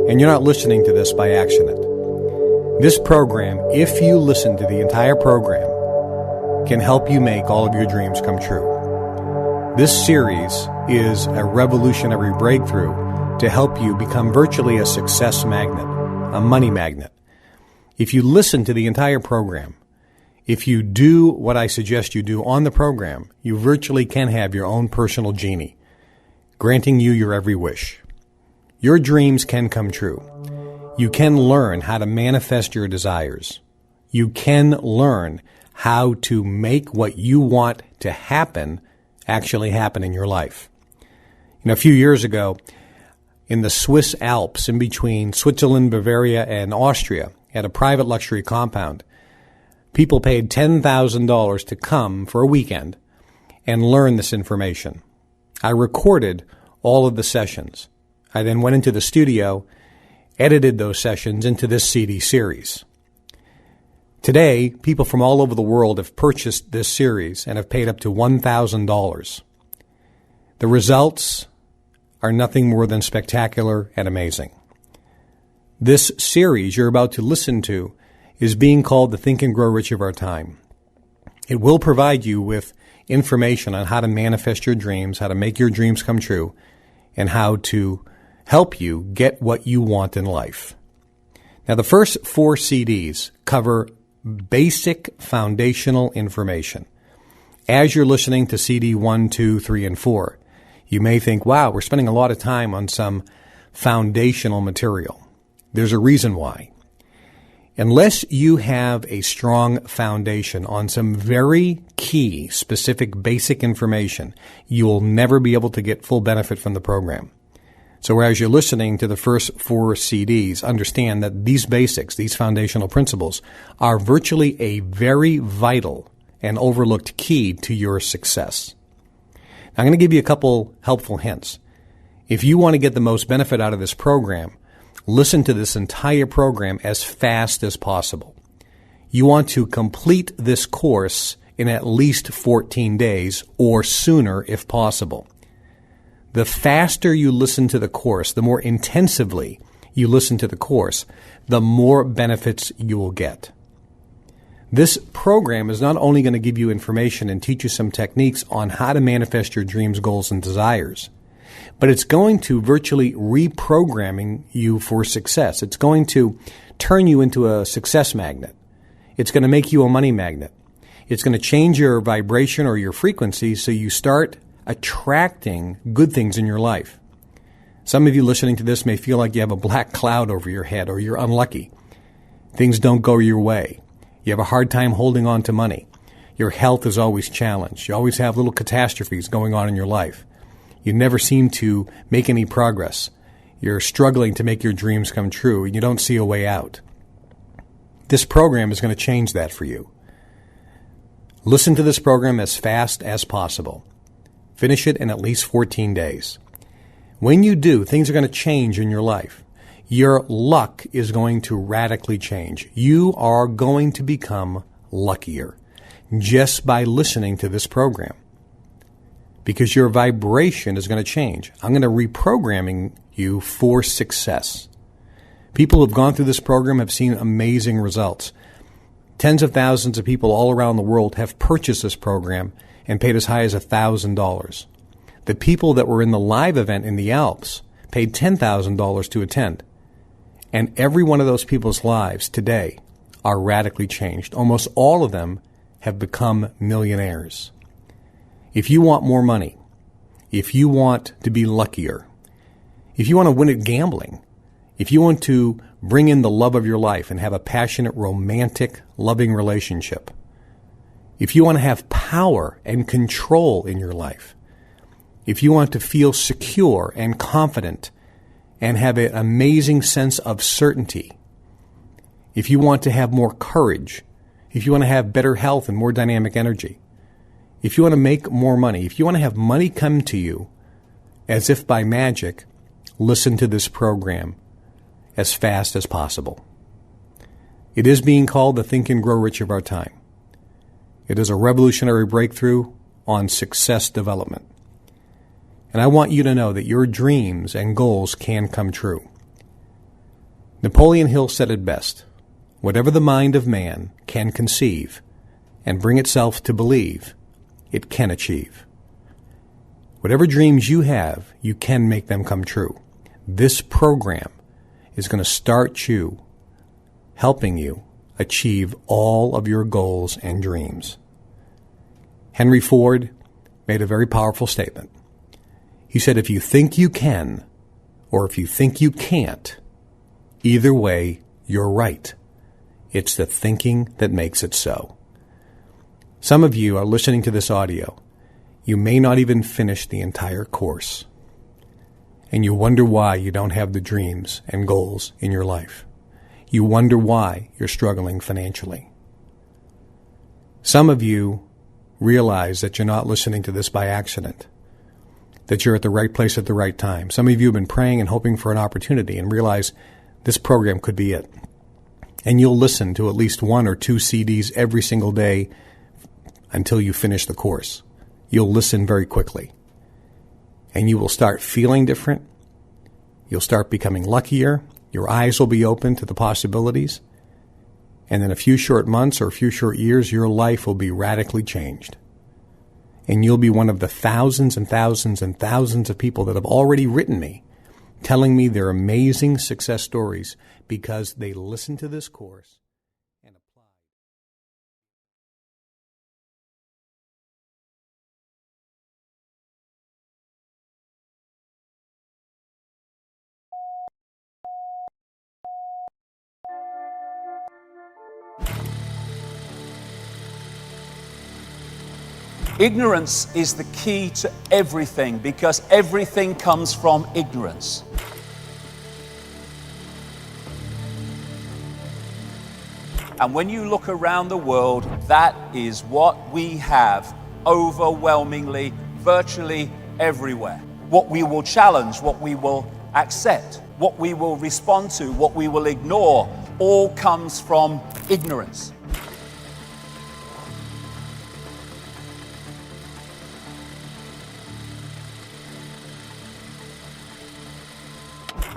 And you're not listening to this by accident. This program, if you listen to the entire program, can help you make all of your dreams come true. This series is a revolutionary breakthrough to help you become virtually a success magnet, a money magnet. If you listen to the entire program, if you do what I suggest you do on the program, you virtually can have your own personal genie, granting you your every wish. Your dreams can come true. You can learn how to manifest your desires. You can learn how to make what you want to happen actually happen in your life. A few years ago, in the Swiss Alps, in between Switzerland, Bavaria, and Austria, at a private luxury compound, people paid $10,000 to come for a weekend and learn this information. I recorded all of the sessions. I then went into the studio, edited those sessions into this CD series. Today, people from all over the world have purchased this series and have paid up to $1,000. The results are nothing more than spectacular and amazing. This series you're about to listen to is being called the Think and Grow Rich of Our Time. It will provide you with information on how to manifest your dreams, how to make your dreams come true, and how to help you get what you want in life. Now, the first 4 CDs cover basic foundational information. As you're listening to CD 1, 2, 3, and 4, you may think, wow, we're spending a lot of time on some foundational material. There's a reason why. Unless you have a strong foundation on some very key, specific, basic information, you will never be able to get full benefit from the program. So as you're listening to the first 4 CDs, understand that these basics, these foundational principles, are virtually a very vital and overlooked key to your success. Now, I'm going to give you a couple helpful hints. If you want to get the most benefit out of this program, listen to this entire program as fast as possible. You want to complete this course in at least 14 days or sooner if possible. The faster you listen to the course, the more intensively you listen to the course, the more benefits you will get. This program is not only going to give you information and teach you some techniques on how to manifest your dreams, goals, and desires, but it's going to virtually reprogramming you for success. It's going to turn you into a success magnet. It's going to make you a money magnet. It's going to change your vibration or your frequency so you start attracting good things in your life. Some of you listening to this may feel like you have a black cloud over your head or you're unlucky. Things don't go your way. You have a hard time holding on to money. Your health is always challenged. You always have little catastrophes going on in your life. You never seem to make any progress. You're struggling to make your dreams come true and you don't see a way out. This program is going to change that for you. Listen to this program as fast as possible. Finish it in at least 14 days. When you do, things are going to change in your life. Your luck is going to radically change. You are going to become luckier just by listening to this program because your vibration is going to change. I'm going to reprogramming you for success. People who have gone through this program have seen amazing results. Tens of thousands of people all around the world have purchased this program and paid as high as $1,000. The people that were in the live event in the Alps paid $10,000 to attend. And every one of those people's lives today are radically changed. Almost all of them have become millionaires. If you want more money, if you want to be luckier, if you want to win at gambling, if you want to bring in the love of your life and have a passionate, romantic, loving relationship, if you want to have power and control in your life, if you want to feel secure and confident and have an amazing sense of certainty, if you want to have more courage, if you want to have better health and more dynamic energy, if you want to make more money, if you want to have money come to you as if by magic, listen to this program as fast as possible. It is being called the Think and Grow Rich of Our Time. It is a revolutionary breakthrough on success development. And I want you to know that your dreams and goals can come true. Napoleon Hill said it best: whatever the mind of man can conceive and bring itself to believe, it can achieve. Whatever dreams you have, you can make them come true. This program is going to start you, helping you achieve all of your goals and dreams. Henry Ford made a very powerful statement. He said, if you think you can, or if you think you can't, either way, you're right. It's the thinking that makes it so. Some of you are listening to this audio. You may not even finish the entire course. And you wonder why you don't have the dreams and goals in your life. You wonder why you're struggling financially. Some of you realize that you're not listening to this by accident, that you're at the right place at the right time. Some of you have been praying and hoping for an opportunity and realize this program could be it. And you'll listen to at least 1 or 2 CDs every single day until you finish the course. You'll listen very quickly. And you will start feeling different. You'll start becoming luckier. Your eyes will be open to the possibilities. And in a few short months or a few short years, your life will be radically changed. And you'll be one of the thousands and thousands and thousands of people that have already written me, telling me their amazing success stories because they listened to this course and applied. Ignorance is the key to everything because everything comes from ignorance. And when you look around the world, that is what we have overwhelmingly, virtually everywhere. What we will challenge, what we will accept, what we will respond to, what we will ignore, all comes from ignorance.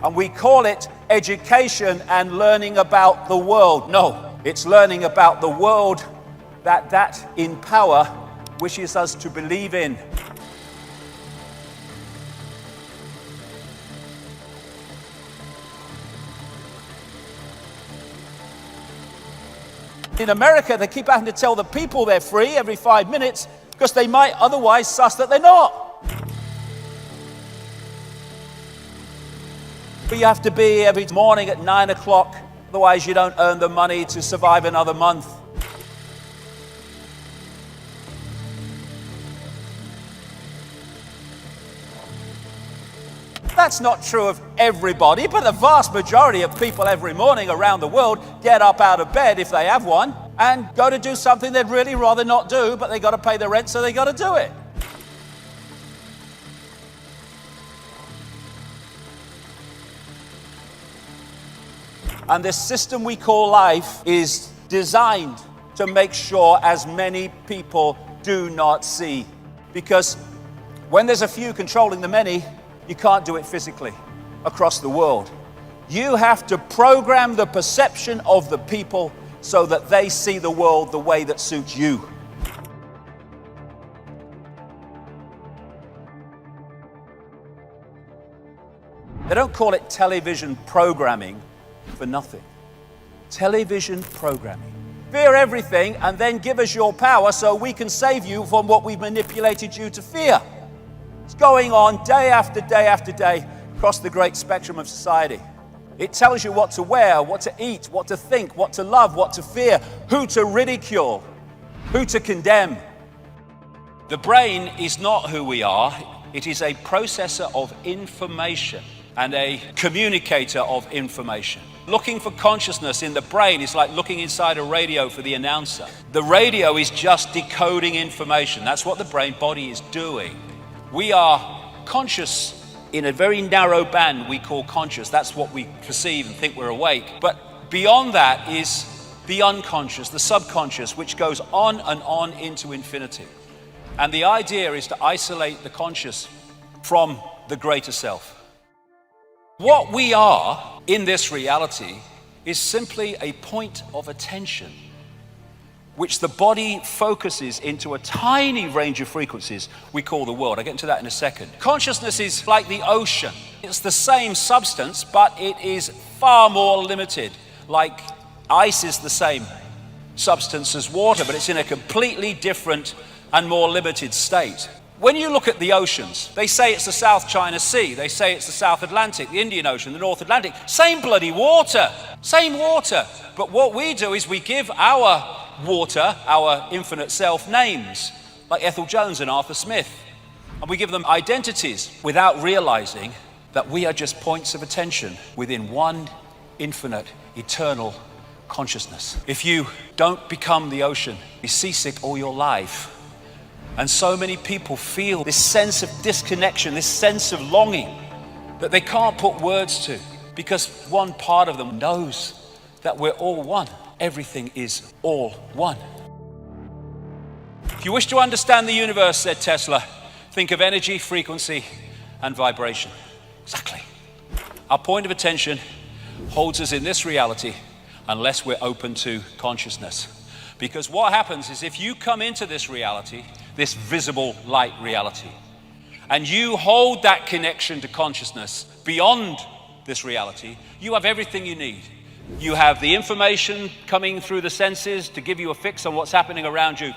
And we call it education and learning about the world. No, it's learning about the world that in power wishes us to believe in. In America, they keep having to tell the people they're free every 5 minutes because they might otherwise suss that they're not. But you have to be every morning at 9 o'clock, otherwise you don't earn the money to survive another month. That's not true of everybody, but the vast majority of people every morning around the world get up out of bed, if they have one, and go to do something they'd really rather not do, but they got to pay the rent, so they got to do it. And this system we call life is designed to make sure as many people do not see. Because when there's a few controlling the many, you can't do it physically across the world. You have to program the perception of the people so that they see the world the way that suits you. They don't call it television programming for nothing. Television programming. Fear everything and then give us your power so we can save you from what we've manipulated you to fear. It's going on day after day after day across the great spectrum of society. It tells you what to wear, what to eat, what to think, what to love, what to fear, who to ridicule, who to condemn. The brain is not who we are. It is a processor of information and a communicator of information. Looking for consciousness in the brain is like looking inside a radio for the announcer. The radio is just decoding information. That's what the brain body is doing. We are conscious in a very narrow band we call conscious. That's what we perceive and think we're awake. But beyond that is the unconscious, the subconscious, which goes on and on into infinity. And the idea is to isolate the conscious from the greater self. What we are in this reality is simply a point of attention, which the body focuses into a tiny range of frequencies we call the world. I'll get into that in a second. Consciousness is like the ocean. It's the same substance, but it is far more limited. Like ice is the same substance as water, but it's in a completely different and more limited state. When you look at the oceans, they say it's the South China Sea, they say it's the South Atlantic, the Indian Ocean, the North Atlantic. Same bloody water, same water. But what we do is we give our water, our infinite self, names, like Ethel Jones and Arthur Smith. And we give them identities without realizing that we are just points of attention within one infinite, eternal consciousness. If you don't become the ocean, you're seasick all your life. And so many people feel this sense of disconnection, this sense of longing that they can't put words to, because one part of them knows that we're all one. Everything is all one. If you wish to understand the universe, said Tesla, think of energy, frequency, and vibration. Exactly. Our point of attention holds us in this reality unless we're open to consciousness. Because what happens is if you come into this reality, this visible light reality, and you hold that connection to consciousness beyond this reality, you have everything you need. You have the information coming through the senses to give you a fix on what's happening around you,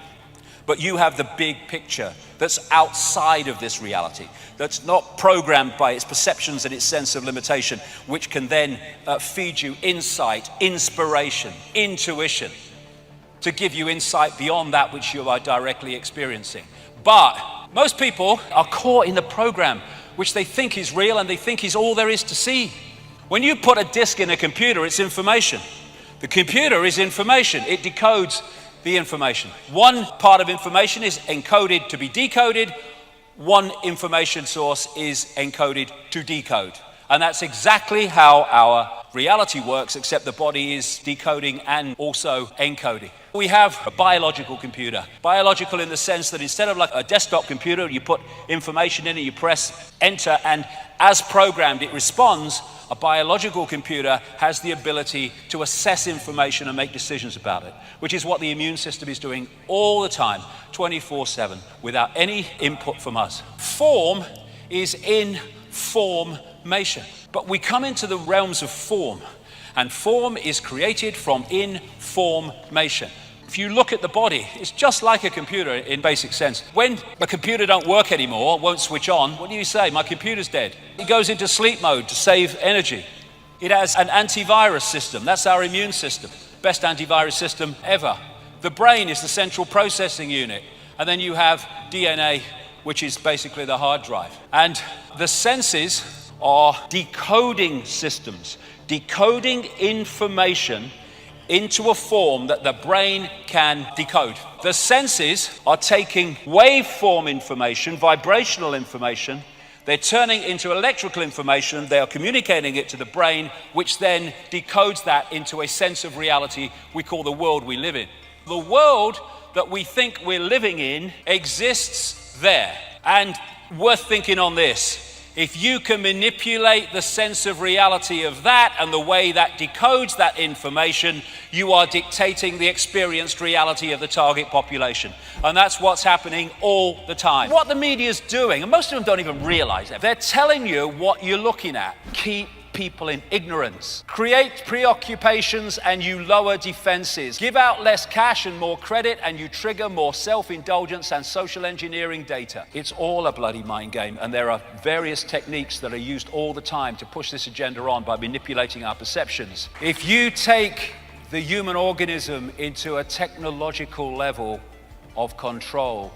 but you have the big picture that's outside of this reality, that's not programmed by its perceptions and its sense of limitation, which can then feed you insight, inspiration, intuition, to give you insight beyond that which you are directly experiencing. But most people are caught in the program which they think is real and they think is all there is to see. When you put a disk in a computer, it's information. The computer is information. It decodes the information. One part of information is encoded to be decoded. One information source is encoded to decode. And that's exactly how our reality works, except the body is decoding and also encoding. We have a biological computer. Biological in the sense that instead of like a desktop computer, you put information in it, you press enter, and as programmed, it responds. A biological computer has the ability to assess information and make decisions about it, which is what the immune system is doing all the time, 24/7, without any input from us. Form is information. But we come into the realms of form, and form is created from information. If you look at the body, it's just like a computer in basic sense. When a computer don't work anymore, won't switch on, what do you say? My computer's dead. It goes into sleep mode to save energy. It has an antivirus system. That's our immune system. Best antivirus system ever. The brain is the central processing unit. And then you have DNA, which is basically the hard drive. And the senses are decoding systems, decoding information into a form that the brain can decode. The senses are taking waveform information, vibrational information, they're turning into electrical information, they are communicating it to the brain, which then decodes that into a sense of reality we call the world we live in. The world that we think we're living in exists there. And worth thinking on this. If you can manipulate the sense of reality of that and the way that decodes that information, you are dictating the experienced reality of the target population. And that's what's happening all the time. What the media's doing, and most of them don't even realize it, they're telling you what you're looking at. Keep people in ignorance. Create preoccupations and you lower defenses. Give out less cash and more credit and you trigger more self-indulgence and social engineering data. It's all a bloody mind game, and there are various techniques that are used all the time to push this agenda on by manipulating our perceptions. If you take the human organism into a technological level of control,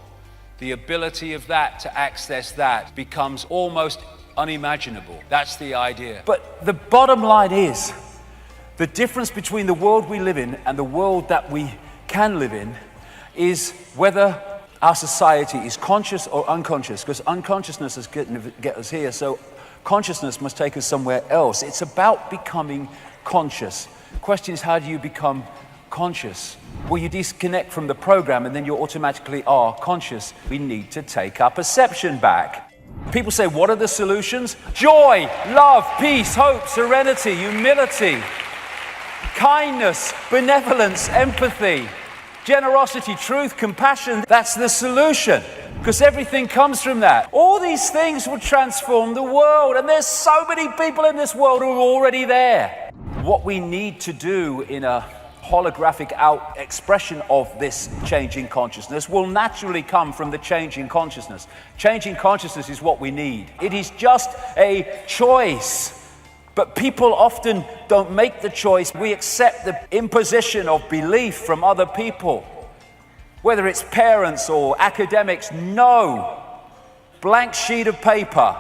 the ability of that to access that becomes almost unimaginable. That's the idea. But the bottom line is, the difference between the world we live in and the world that we can live in is whether our society is conscious or unconscious, because unconsciousness is going to get us here, so consciousness must take us somewhere else. It's about becoming conscious. The question is, how do you become conscious? Well, you disconnect from the program and then you automatically are conscious. We need to take our perception back. People say, what are the solutions? Joy, love, peace, hope, serenity, humility, kindness, benevolence, empathy, generosity, truth, compassion. That's the solution, because everything comes from that. All these things will transform the world, and there's so many people in this world who are already there. What we need to do in a holographic out expression of this changing consciousness will naturally come from the changing consciousness. Changing consciousness is what we need. It is just a choice. But people often don't make the choice. We accept the imposition of belief from other people, whether it's parents or academics. No. Blank sheet of paper.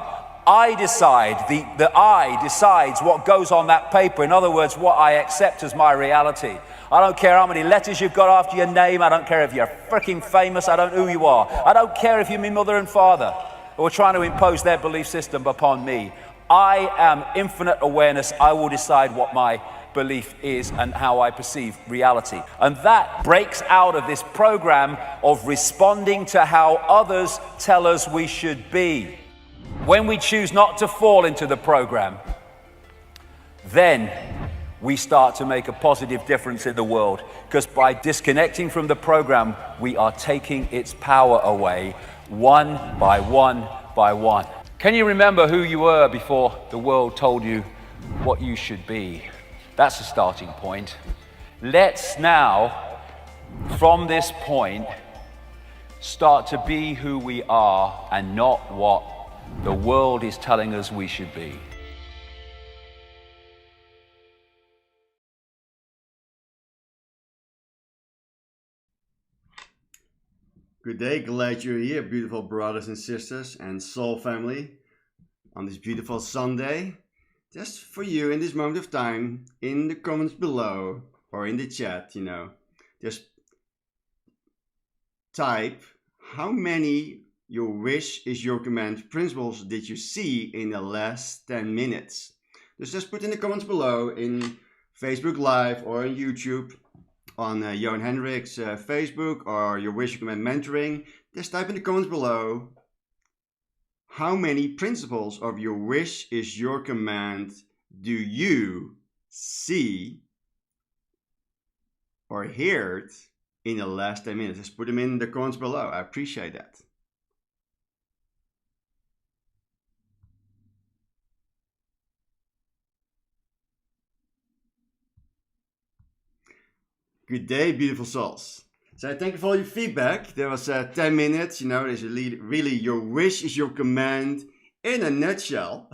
I decide. The I decides what goes on that paper. In other words, what I accept as my reality. I don't care how many letters you've got after your name. I don't care if you're freaking famous. I don't know who you are. I don't care if you're my mother and father who are trying to impose their belief system upon me. I am infinite awareness. I will decide what my belief is and how I perceive reality. And that breaks out of this program of responding to how others tell us we should be. When we choose not to fall into the program, then we start to make a positive difference in the world, because by disconnecting from the program, we are taking its power away one by one by one. Can you remember who you were before the world told you what you should be? That's a starting point. Let's now, from this point, start to be who we are and not what the world is telling us we should be. Good day, glad you're here, beautiful brothers and sisters and soul family, on this beautiful Sunday. Just for you in this moment of time, in the comments below or in the chat, just type how many your wish is your command principles did you see in the last 10 minutes. Just put in the comments below in Facebook Live or on YouTube, on Johan Hendricks' Facebook or your Wish Your Command Mentoring. Just type in the comments below how many principles of your wish is your command do you see or heard in the last 10 minutes. Just put them in the comments below. I appreciate that. Good day, beautiful souls. So thank you for all your feedback. There was 10 minutes, there's really your wish is your command in a nutshell.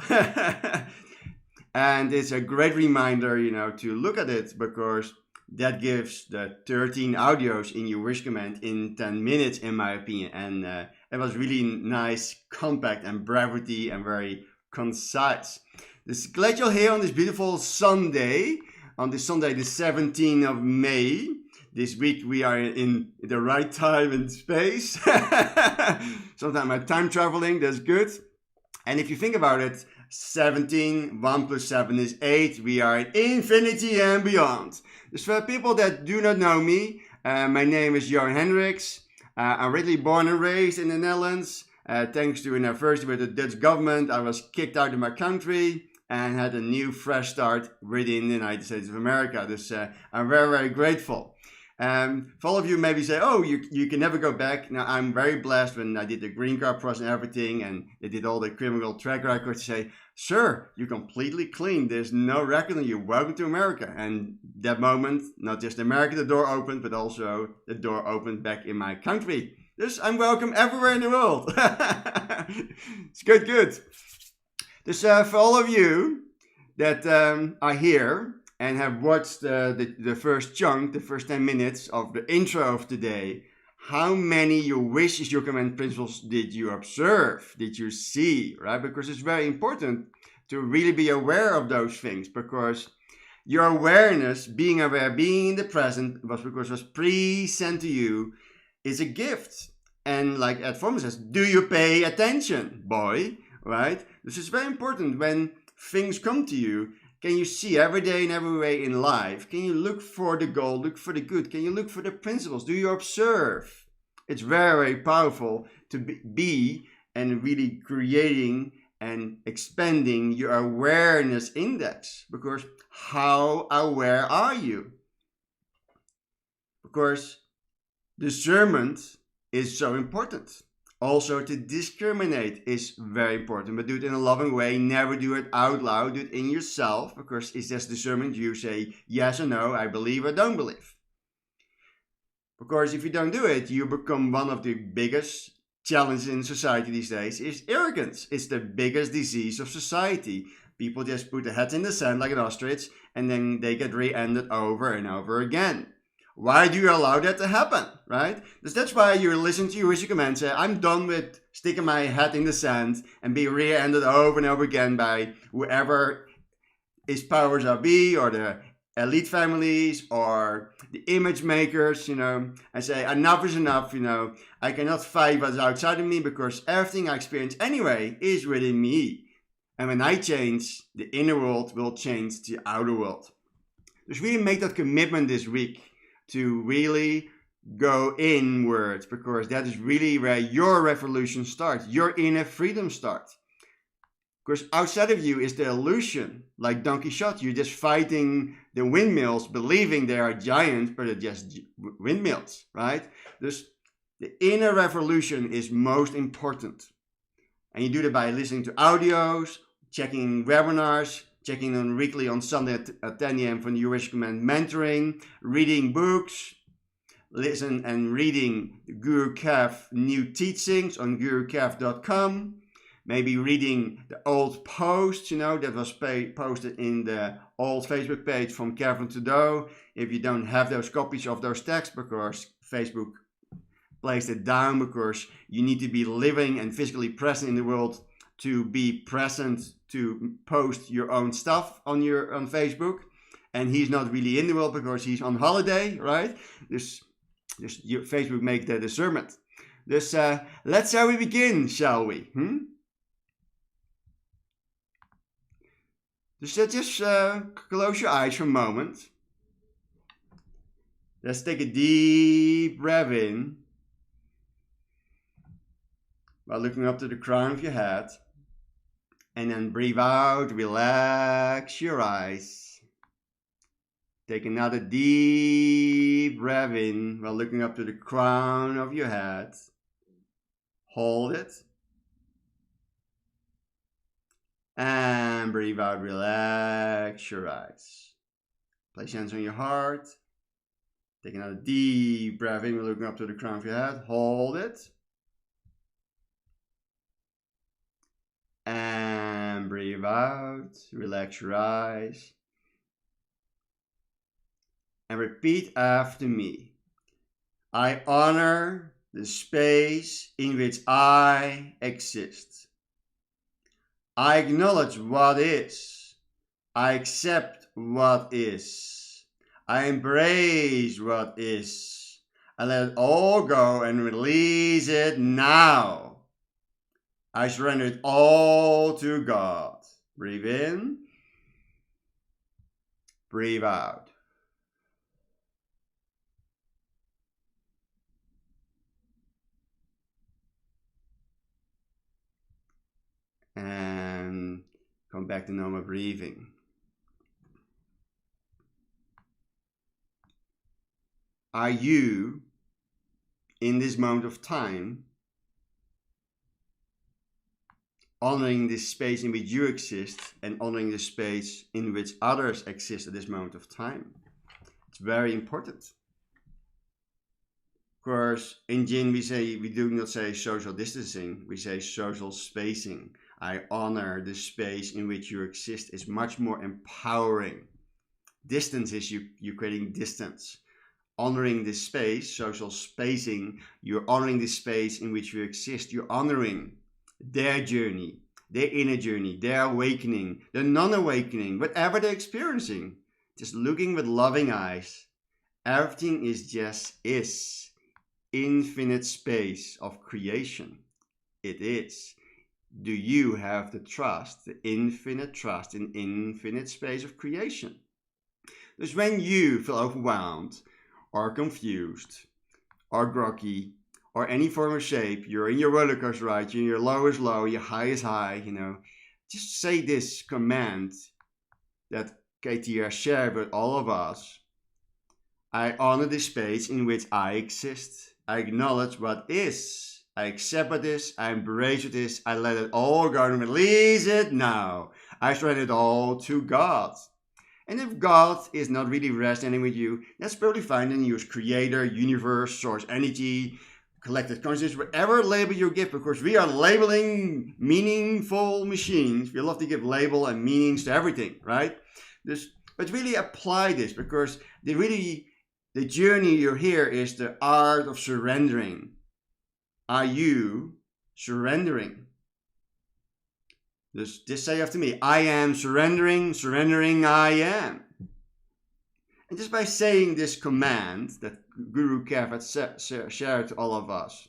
And it's a great reminder, to look at it, because that gives the 13 audios in your wish command in 10 minutes, in my opinion. And it was really nice, compact and brevity and very concise. Just glad you're here on this beautiful Sunday. On this Sunday, the 17th of May. This week we are in the right time and space. Sometimes I'm time traveling, that's good. And if you think about it, 17, 1 plus 7 is 8. We are in infinity and beyond. Just for people that do not know me, my name is Johan Hendricks. I'm originally born and raised in the Netherlands. Thanks to an adversity with the Dutch government, I was kicked out of my country and had a new fresh start within the United States of America. This I'm very, very grateful. For all of you maybe say, oh, you can never go back. Now, I'm very blessed when I did the green card process and everything, and they did all the criminal track records to say, sir, you're completely clean. There's no record on you. Welcome to America. And that moment, not just America, the door opened, but also the door opened back in my country. Thus, I'm welcome everywhere in the world. It's good. Dus for all of you that are here and have watched the first chunk, the first 10 minutes of the intro of today, how many your wish is your command principles did you observe, did you see, right? Because it's very important to really be aware of those things, because your awareness, being aware, being in the present, was present to you, is a gift. And like Ed Forman says, do you pay attention, boy? Right? This is very important. When things come to you, can you see every day and every way in life? Can you look for the goal, look for the good? Can you look for the principles? Do you observe? It's very, very powerful to be and really creating and expanding your awareness index. Because how aware are you? Because discernment is so important. Also, to discriminate is very important, but do it in a loving way. Never do it out loud. Do it in yourself, because it's just discernment. You say yes or no, I believe or don't believe. Because if you don't do it, you become one of the biggest challenges in society these days is arrogance. It's the biggest disease of society. People just put their heads in the sand like an ostrich, and then they get re-ended over and over again. Why do you allow that to happen, right? Because that's why you listen to your wishy command, say, I'm done with sticking my head in the sand and be re-ended over and over again by whoever is powers that be, or the elite families, or the image makers, I say, enough is enough, I cannot fight what's outside of me, because everything I experience anyway is within me. And when I change, the inner world will change the outer world. Just really make that commitment this week to really go inwards, because that is really where your revolution starts, your inner freedom starts. Because outside of you is the illusion, like Don Quixote. You're just fighting the windmills, believing they are giants, but they're just windmills, right? Thus, the inner revolution is most important. And you do that by listening to audios, checking webinars, checking on weekly on Sunday at 10 a.m. for the Jewish Command mentoring, reading books, listen and reading Guru Kev new teachings on gurukev.com. Maybe reading the old posts, that was posted in the old Facebook page from Kevin Trudeau. If you don't have those copies of those texts, because Facebook placed it down, because you need to be living and physically present in the world to be present to post your own stuff on Facebook. And he's not really in the world because he's on holiday, right? Just Facebook make the discernment. Let's how we begin, shall we? Just close your eyes for a moment. Let's take a deep breath in while looking up to the crown of your head. And then breathe out, relax your eyes. Take another deep breath in while looking up to the crown of your head. Hold it. And breathe out, relax your eyes. Place your hands on your heart. Take another deep breath in while looking up to the crown of your head. Hold it. And breathe out, relax your eyes. And repeat after me. I honor the space in which I exist. I acknowledge what is. I accept what is. I embrace what is. I let it all go and release it now. I surrender it all to God. Breathe in. Breathe out. And come back to normal breathing. Are you, in this moment of time, honoring this space in which you exist and honoring the space in which others exist at this moment of time? It's very important. Of course, in Jin we do not say social distancing, we say social spacing. I honor the space in which you exist is much more empowering. Distance is you creating distance. Honoring this space, social spacing, you're honoring the space in which you exist. You're honoring their journey, their inner journey, their awakening, their non-awakening, whatever they're experiencing. Just looking with loving eyes. Everything is just is. Infinite space of creation. It is. Do you have the trust, the infinite trust in infinite space of creation? Because when you feel overwhelmed, or confused, or groggy, or any form of shape, you're in your roller coaster ride, your low is low, your high is high, just say this command that Katie has shared with all of us. I honor the space in which I exist. I acknowledge what is. I accept what is. I embrace what is. I let it all go and release it now. I surrender it all to God. And if God is not really resonating with you, that's probably fine. Then use creator, universe, source energy, collective consciousness, whatever label you give, because we are labeling meaningful machines. We love to give label and meanings to everything, right? But really apply this, because the journey you're here is the art of surrendering. Are you surrendering? Just say after me, I am surrendering, surrendering I am. And just by saying this command that Guru Kev had shared to all of us,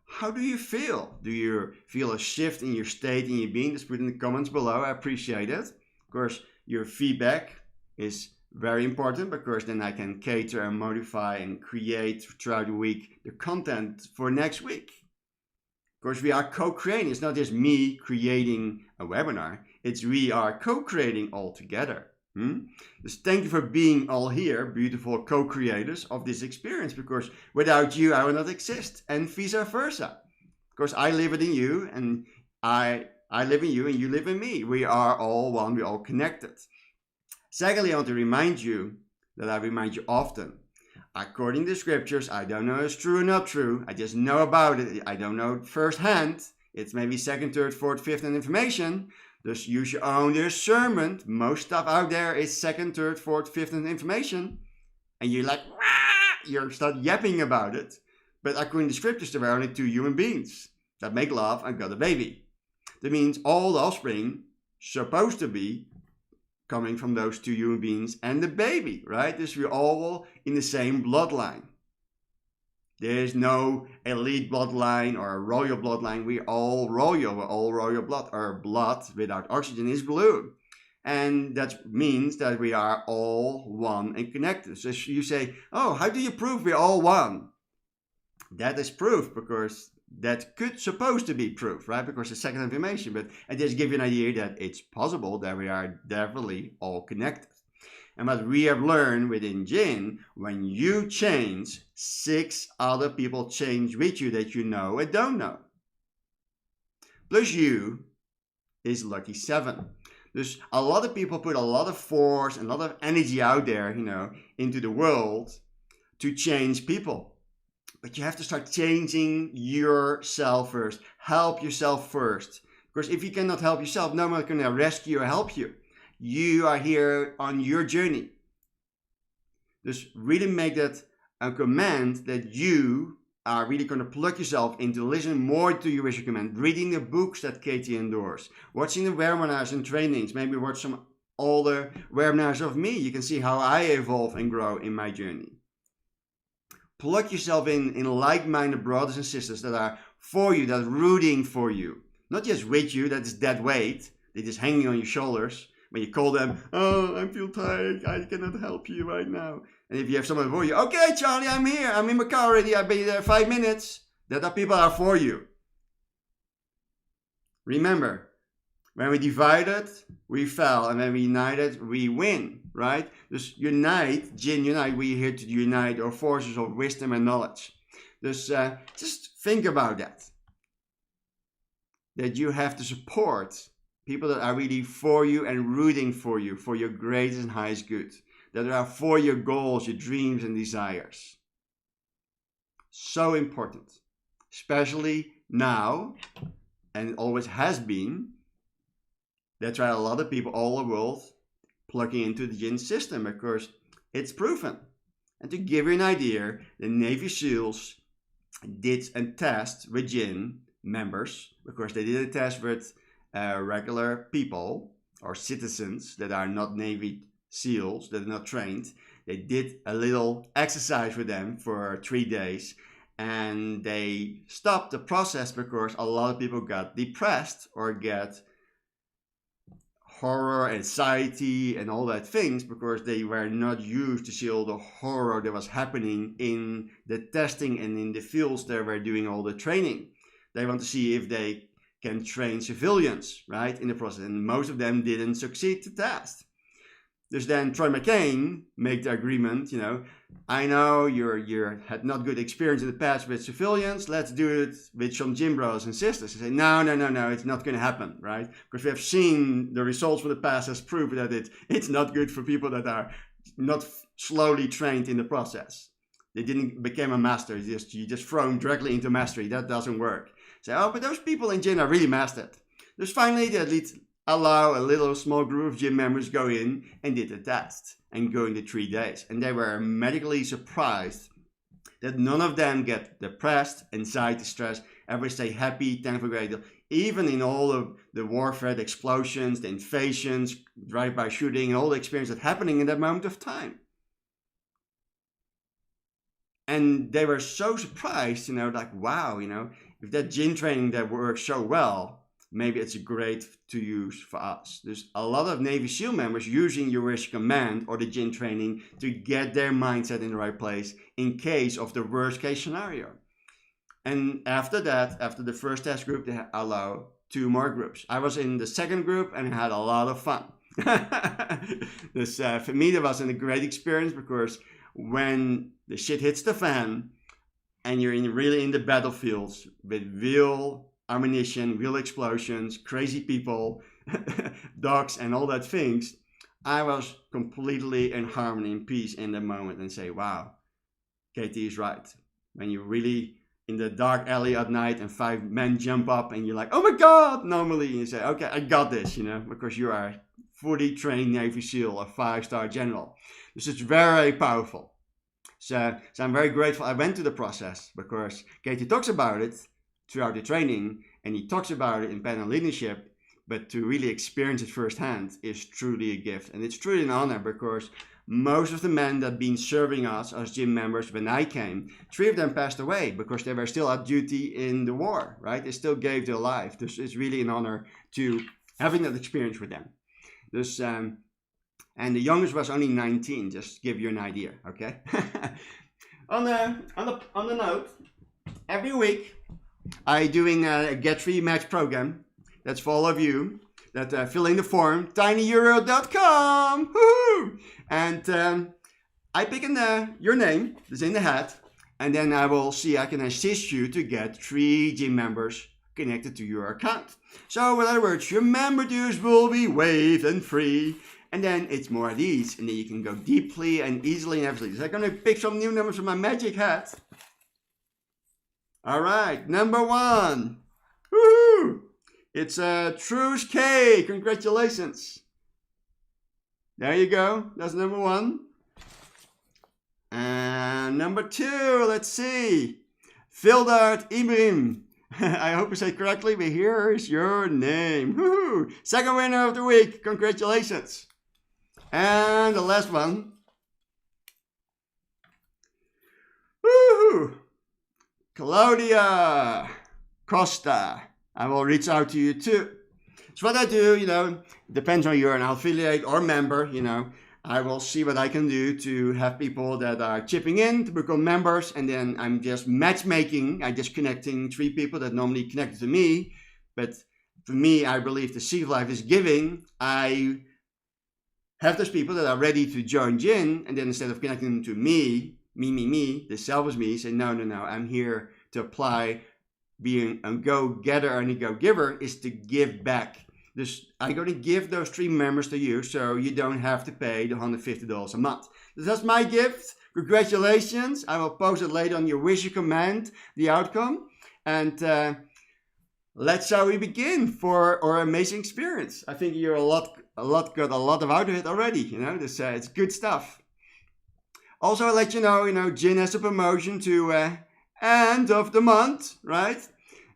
how do you feel? Do you feel a shift in your state, in your being? Just put in the comments below. I appreciate it. Of course, your feedback is very important, because then I can cater and modify and create throughout the week the content for next week. Of course, we are co-creating. It's not just me creating a webinar. It's we are co-creating all together. Just thank you for being all here, beautiful co-creators of this experience, because without you, I would not exist, and vice versa. Of course, I live it in you, and I live in you, and you live in me. We are all one. We're all connected. Secondly, I want to remind you that I remind you often. According to the scriptures, I don't know if it's true or not true. I just know about it. I don't know it firsthand. It's maybe second, third, fourth, fifth hand information. Just use your own discernment. Most stuff out there is second, third, fourth, fifth hand information. And you're like, wah! You start yapping about it. But according to the scriptures, there are only two human beings that make love and got a baby. That means all the offspring supposed to be coming from those two human beings and the baby, right? This we're all in the same bloodline. There's no elite bloodline or a royal bloodline. We're all royal blood. Our blood without oxygen is blue. And that means that we are all one and connected. So you say, oh, how do you prove we're all one? That is proof, because that could supposed to be proof, right? Because it's second information, but I just give you an idea that it's possible that we are definitely all connected. And what we have learned within Jinn, when you change, 6 other people change with you that you know and don't know. Plus you is lucky 7. There's a lot of people put a lot of force and a lot of energy out there, into the world to change people. But you have to start changing yourself first. Help yourself first. Because if you cannot help yourself, no one can rescue or help you. You are here on your journey. Just really make that a command that you are really going to plug yourself into, listen more to your wish command, reading the books that Katie endorsed, watching the webinars and trainings, maybe watch some older webinars of me. You can see how I evolve and grow in my journey. Plug yourself in like-minded brothers and sisters that are for you, that are rooting for you. Not just with you, that is dead weight. They're just hanging on your shoulders. When you call them, oh, I feel tired, I cannot help you right now. And if you have someone for you, okay, Charlie, I'm here. I'm in my car already. I'll be there 5 minutes. That are people are for you. Remember, when we divided, we fell. And when we united, we win, right? Just unite, Jinn unite. We're here to unite our forces of wisdom and knowledge. Just think about that. That you have to support people that are really for you and rooting for you, for your greatest and highest good. That are for your goals, your dreams and desires. So important. Especially now, and it always has been. That's why a lot of people all over the world plugging into the Jinn system, because it's proven. And to give you an idea, the Navy SEALs did a test with Jinn members, because they did a test with regular people or citizens that are not Navy SEALs, that are not trained. They did a little exercise with them for 3 days, and they stopped the process because a lot of people got depressed or get horror, anxiety, and all that things, because they were not used to see all the horror that was happening in the testing and in the fields they were doing all the training. They want to see if they can train civilians, right, in the process, and most of them didn't succeed the test. Dus then Troy McCain made the agreement, I know you had not good experience in the past with civilians, let's do it with some gym brothers and sisters. They say, no, it's not going to happen, right? Because we have seen the results from the past has proved that it's not good for people that are not slowly trained in the process. They didn't become a master, you just throw them directly into mastery. That doesn't work. Say, but those people in gym are really mastered. Dus finally, they at least allow a little small group of gym members go in and did the test and go into 3 days. And they were medically surprised that none of them get depressed, anxiety, stress, ever stay happy, thankful, grateful. Even in all of the warfare, the explosions, the invasions, drive-by shooting, and all the experience that's happening in that moment of time. And they were so surprised, like, wow, if that gym training that works so well, maybe it's great to use for us. There's a lot of Navy SEAL members using your Risk Command or the gym training to get their mindset in the right place in case of the worst case scenario. And after that, after the first test group, they allow 2 more groups. I was in the second group and had a lot of fun. For me, that was a great experience, because when the shit hits the fan and you're really in the battlefields with real ammunition, real explosions, crazy people, dogs, and all that things, I was completely in harmony and peace in the moment and say, wow, Katie is right. When you're really in the dark alley at night and 5 men jump up and you're like, oh my God, normally you say, okay, I got this, because you are a fully trained Navy SEAL, a 5-star general. This is very powerful. So I'm very grateful I went through the process, because Katie talks about it throughout the training, and he talks about it in panel leadership, but to really experience it firsthand is truly a gift. And it's truly an honor, because most of the men that have been serving us as gym members when I came, 3 of them passed away because they were still at duty in the war, right? They still gave their life. This is really an honor to having that experience with them. Dus, and the youngest was only 19, just to give you an idea, okay? on the note, every week, I'm doing a Get Free Match program. That's for all of you that fill in the form, tinyurl.com. Woohoo! And I pick your name, that's in the hat, and then I will see I can assist you to get 3 gym members connected to your account. So in other words, your member dues will be waived and free. And then it's more at ease, and then you can go deeply and easily and everything. So I'm going to pick some new numbers from my magic hat. All right, number 1. Woohoo! It's Truce K. Congratulations. There you go. That's number 1. And number 2, let's see. Vildart Ibrahim. I hope I say it correctly, but here's your name. Woohoo! Second winner of the week. Congratulations. And the last one. Woohoo! Claudia Costa. I will reach out to you too. So what I do, depends on you're an affiliate or member, I will see what I can do to have people that are chipping in to become members, and then I'm just matchmaking. I'm just connecting 3 people that normally connect to me. But for me, I believe the seed of life is giving. I have those people that are ready to join Jin, and then instead of connecting them to me, the selfish me, say, no, I'm here to apply. Being a go-getter and a go-giver is to give back. I'm going to give those 3 members to you, so you don't have to pay the $150 a month. That's my gift. Congratulations. I will post it later on your wish you command, the outcome. And let's how we begin for our amazing experience. I think you're got a lot of out of it already. It's good stuff. Also, I'll let you know, Jin has a promotion to end of the month, right?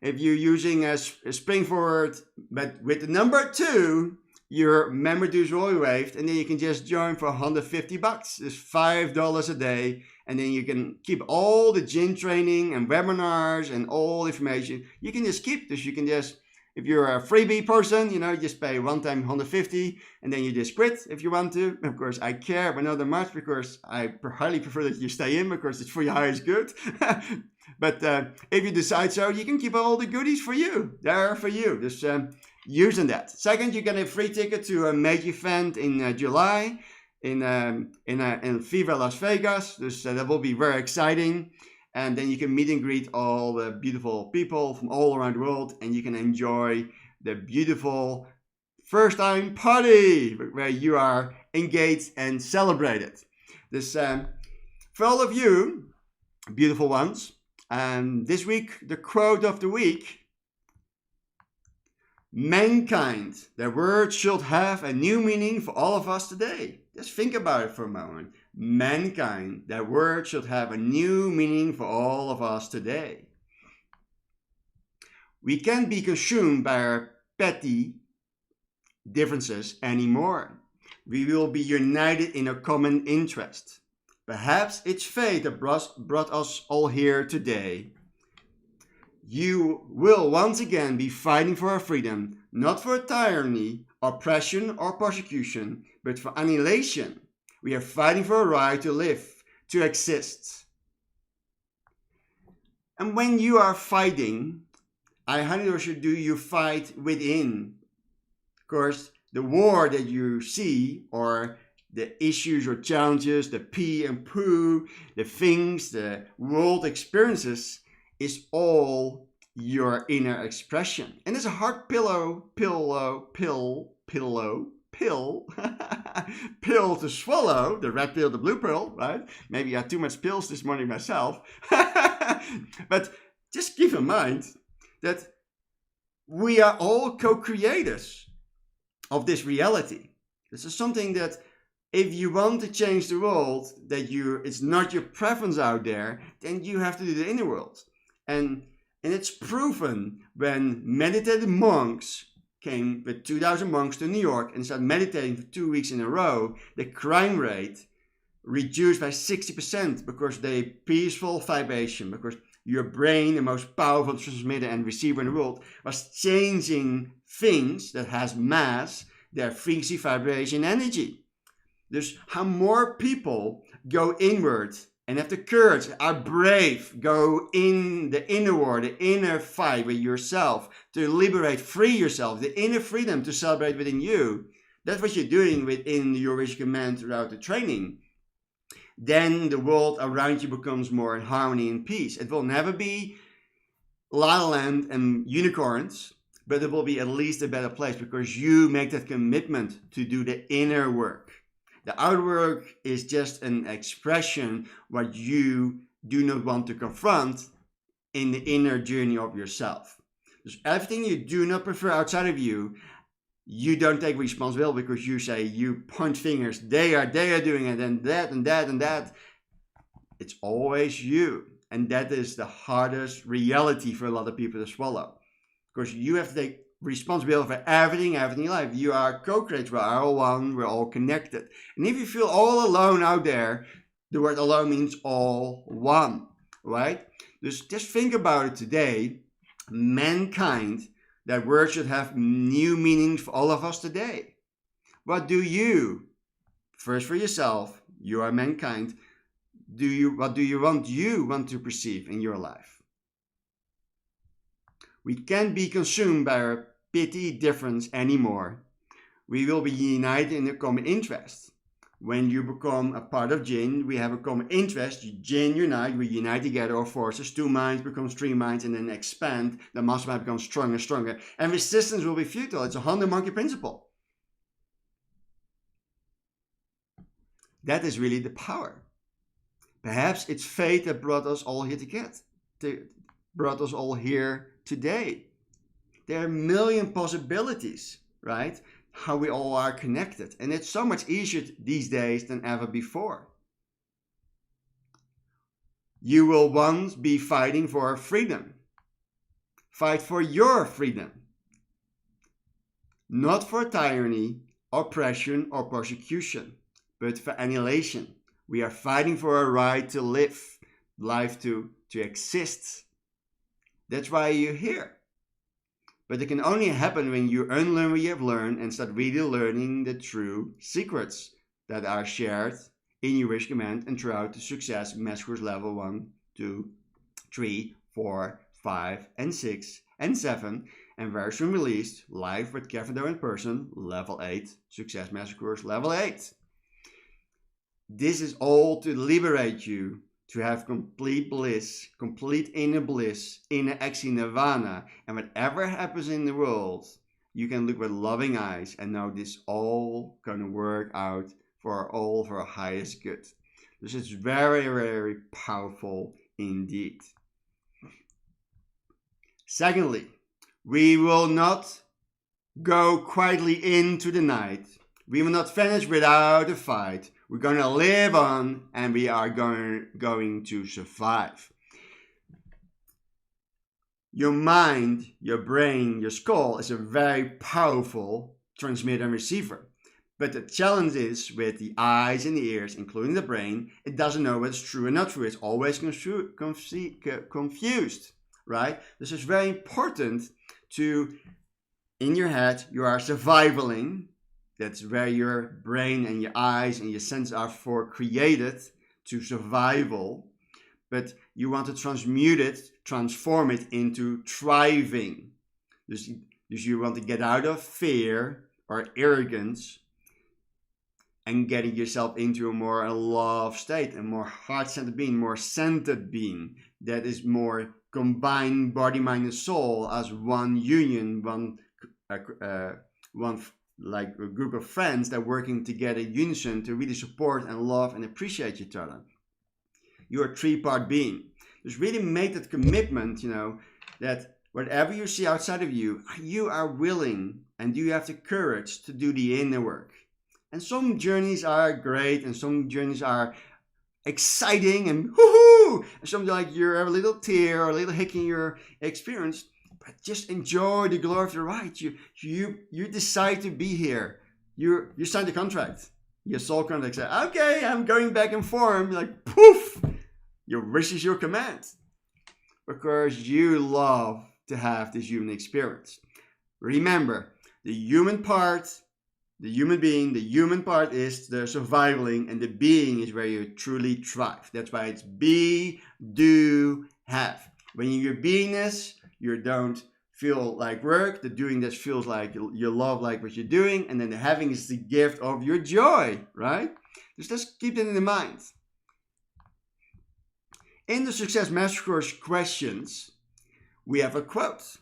If you're using a spring forward, but with the number 2, your member dues will be waived, and then you can just join for $150. It's $5 a day, and then you can keep all the gym training and webinars and all information. You can just keep this. You can just If you're a freebie person, you just pay one time 150 and then you just quit if you want to. Of course, I care, but not that much because I highly prefer that you stay in because it's for your highest good. But if you decide so, you can keep all the goodies for you. They're for you. Just using that. Second, you get a free ticket to a major event in July in Viva Las Vegas. That will be very exciting. And then you can meet and greet all the beautiful people from all around the world, and you can enjoy the beautiful first time party where you are engaged and celebrated. For all of you, beautiful ones, this week, the quote of the week: mankind, the word should have a new meaning for all of us today. Just think about it for a moment. Mankind, that word should have a new meaning for all of us today. We can't be consumed by our petty differences anymore. We will be united in a common interest. Perhaps it's fate that brought us all here today. You will once again be fighting for our freedom, not for tyranny, oppression, or persecution, but for annihilation. We are fighting for a right to live, to exist. And when you are fighting, I highly urge you fight within. Of course, the war that you see, or the issues or challenges, the pee and poo, the things, the world experiences, is all your inner expression. And it's a hard pill to swallow, the red pill, the blue pill, right? Maybe I had too much pills this morning myself. But just keep in mind that we are all co-creators of this reality. This is something that if you want to change the world, it's not your preference out there, then you have to do the inner world. And it's proven when meditative monks came with 2,000 monks to New York and started meditating for 2 weeks in a row, the crime rate reduced by 60% because they peaceful vibration, because your brain, the most powerful transmitter and receiver in the world, was changing things that has mass, their frequency, vibration, energy. There's how more people go inward and have the courage, are brave, go in the inner world, the inner fight with yourself, to liberate, free yourself, the inner freedom to celebrate within you. That's what you're doing within your Wish Command throughout the training. Then the world around you becomes more in harmony and peace. It will never be La La Land and unicorns, but it will be at least a better place because you make that commitment to do the inner work. The outer work is just an expression what you do not want to confront in the inner journey of yourself. So everything you do not prefer outside of you, you don't take responsibility because you say, you point fingers, they are doing it, and that and that and that. It's always you. And that is the hardest reality for a lot of people to swallow. Because you have to take responsibility for everything in life. You are co-creators, we are all one, we're all connected. And if you feel all alone out there, the word alone means all one, right? Just think about it today. Mankind, that word should have new meanings for all of us today. What do you, first for yourself, you are mankind, what do you want to perceive in your life? We can't be consumed by our petty difference anymore. We will be united in a common interest. When you become a part of Jinn, we have a common interest. Jinn unite, we unite together our forces. 2 minds becomes 3 minds and then expand. The mastermind becomes stronger and stronger. And resistance will be futile. It's a 100 monkey principle. That is really the power. Perhaps it's fate that brought us all here brought us all here today. There are a million possibilities, right? How we all are connected. And it's so much easier these days than ever before. You will once be fighting for freedom. Fight for your freedom. Not for tyranny, oppression, or persecution, but for annihilation. We are fighting for a right to live, life to exist. That's why you're here. But it can only happen when you unlearn what you have learned and start really learning the true secrets that are shared in your wish command and throughout the success master course level 1, 2, 3, 4, 5, and 6, and 7, and very soon released live with Kevin Doe in person, level 8, success master course level 8. This is all to liberate you to have complete bliss, complete inner bliss, inner exi nirvana, and whatever happens in the world, you can look with loving eyes and know this all gonna work out for all for our highest good. This is very, very powerful indeed. Secondly, we will not go quietly into the night. We will not vanish without a fight. We're going to live on and we are going to survive. Your mind, your brain, your skull is a very powerful transmitter and receiver. But the challenge is with the eyes and the ears, including the brain, it doesn't know what's true and not true. It's always confused, right? This is very important to, in your head, you are survivaling. That's where your brain and your eyes and your senses are for created to survival. But you want to transmute it, transform it into thriving. Dus you want to get out of fear or arrogance and getting yourself into a more love state, a more heart-centered being, more centered being that is more combined body, mind, and soul as one union, one like a group of friends that are working together in unison to really support and love and appreciate each other. You're a three-part being. Just really make that commitment, that whatever you see outside of you, you are willing and you have the courage to do the inner work. And some journeys are great and some journeys are exciting and woohoo! And some like you have a little tear or a little hick in your experience. But just enjoy the glory of the ride. You decide to be here. You sign the contract. Your soul contract says, okay, I'm going back in form. You're like, poof! Your wish is your command. Because you love to have this human experience. Remember, the human part, the human being, the human part is the surviving, and the being is where you truly thrive. That's why it's be, do, have. When you're beingness, you don't feel like work. The doing this feels like you love like what you're doing. And then the having is the gift of your joy, right? Just keep that in mind. In the Success Master Course questions, we have a quote.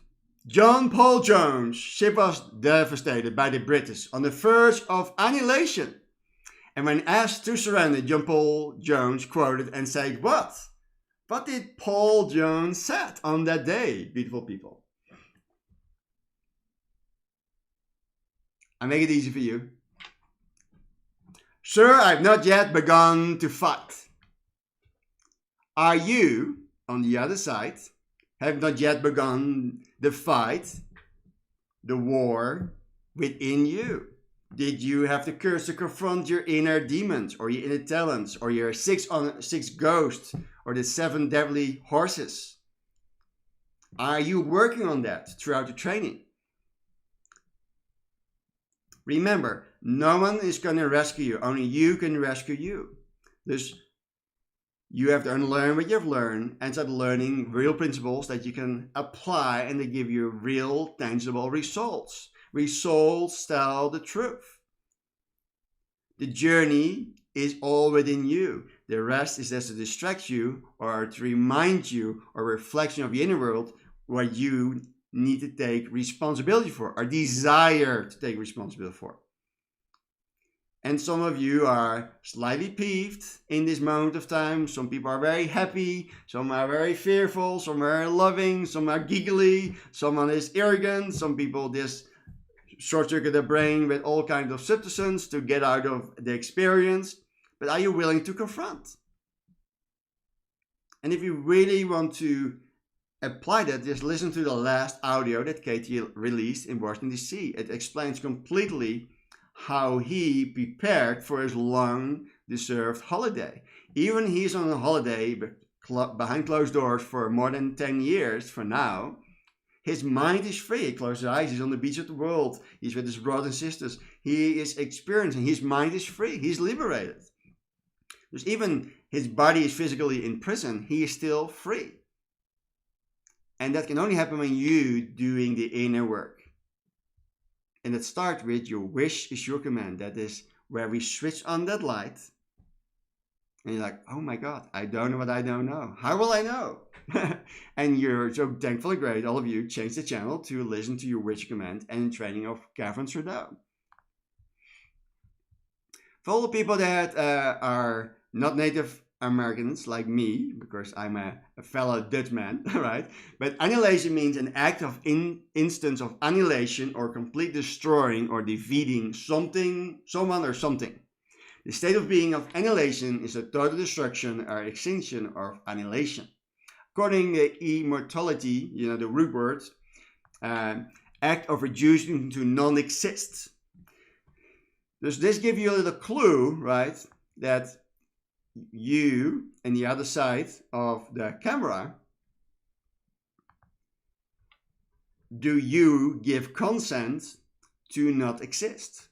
John Paul Jones' ship was devastated by the British on the verge of annihilation. And when asked to surrender, John Paul Jones quoted and said, what? What did Paul Jones said on that day, beautiful people? I make it easy for you. Sir, I've not yet begun to fight. Are you, on the other side, have not yet begun the fight, the war within you? Did you have the courage to confront your inner demons or your inner talents or your six ghosts or the 7 deadly horses? Are you working on that throughout the training? Remember, no one is going to rescue you. Only you can rescue you. Dus you have to unlearn what you've learned and start learning real principles that you can apply and they give you real, tangible results. Results tell the truth. The journey is all within you. The rest is just to distract you or to remind you or reflection of the inner world what you need to take responsibility for or desire to take responsibility for. And some of you are slightly peeved in this moment of time. Some people are very happy. Some are very fearful. Some are loving. Some are giggly. Someone is arrogant. Some people just short-circuit their brain with all kinds of substances to get out of the experience. But are you willing to confront? And if you really want to apply that, just listen to the last audio that Katie released in Washington, D.C. It explains completely how he prepared for his long-deserved holiday. Even he's on a holiday behind closed doors for more than 10 years for now. His mind is free. He closes his eyes. He's on the beach of the world. He's with his brothers and sisters. He is experiencing. His mind is free. He's liberated. Because even his body is physically in prison, he is still free. And that can only happen when you doing the inner work. And it starts with your wish is your command. That is where we switch on that light. And you're like, oh my God, I don't know what I don't know. How will I know? And you're so thankfully great, all of you, change the channel to listen to your wish command and training of Kevin Trudeau. For all the people that are not Native Americans like me, because I'm a fellow Dutchman, right? But annihilation means an act of instance of annihilation or complete destroying or defeating something, someone or something. The state of being of annihilation is a total destruction or extinction of annihilation. According to immortality, the root word, act of reducing to non-exist. Does this give you a little clue, right, that you and the other side of the camera, do you give consent to not exist?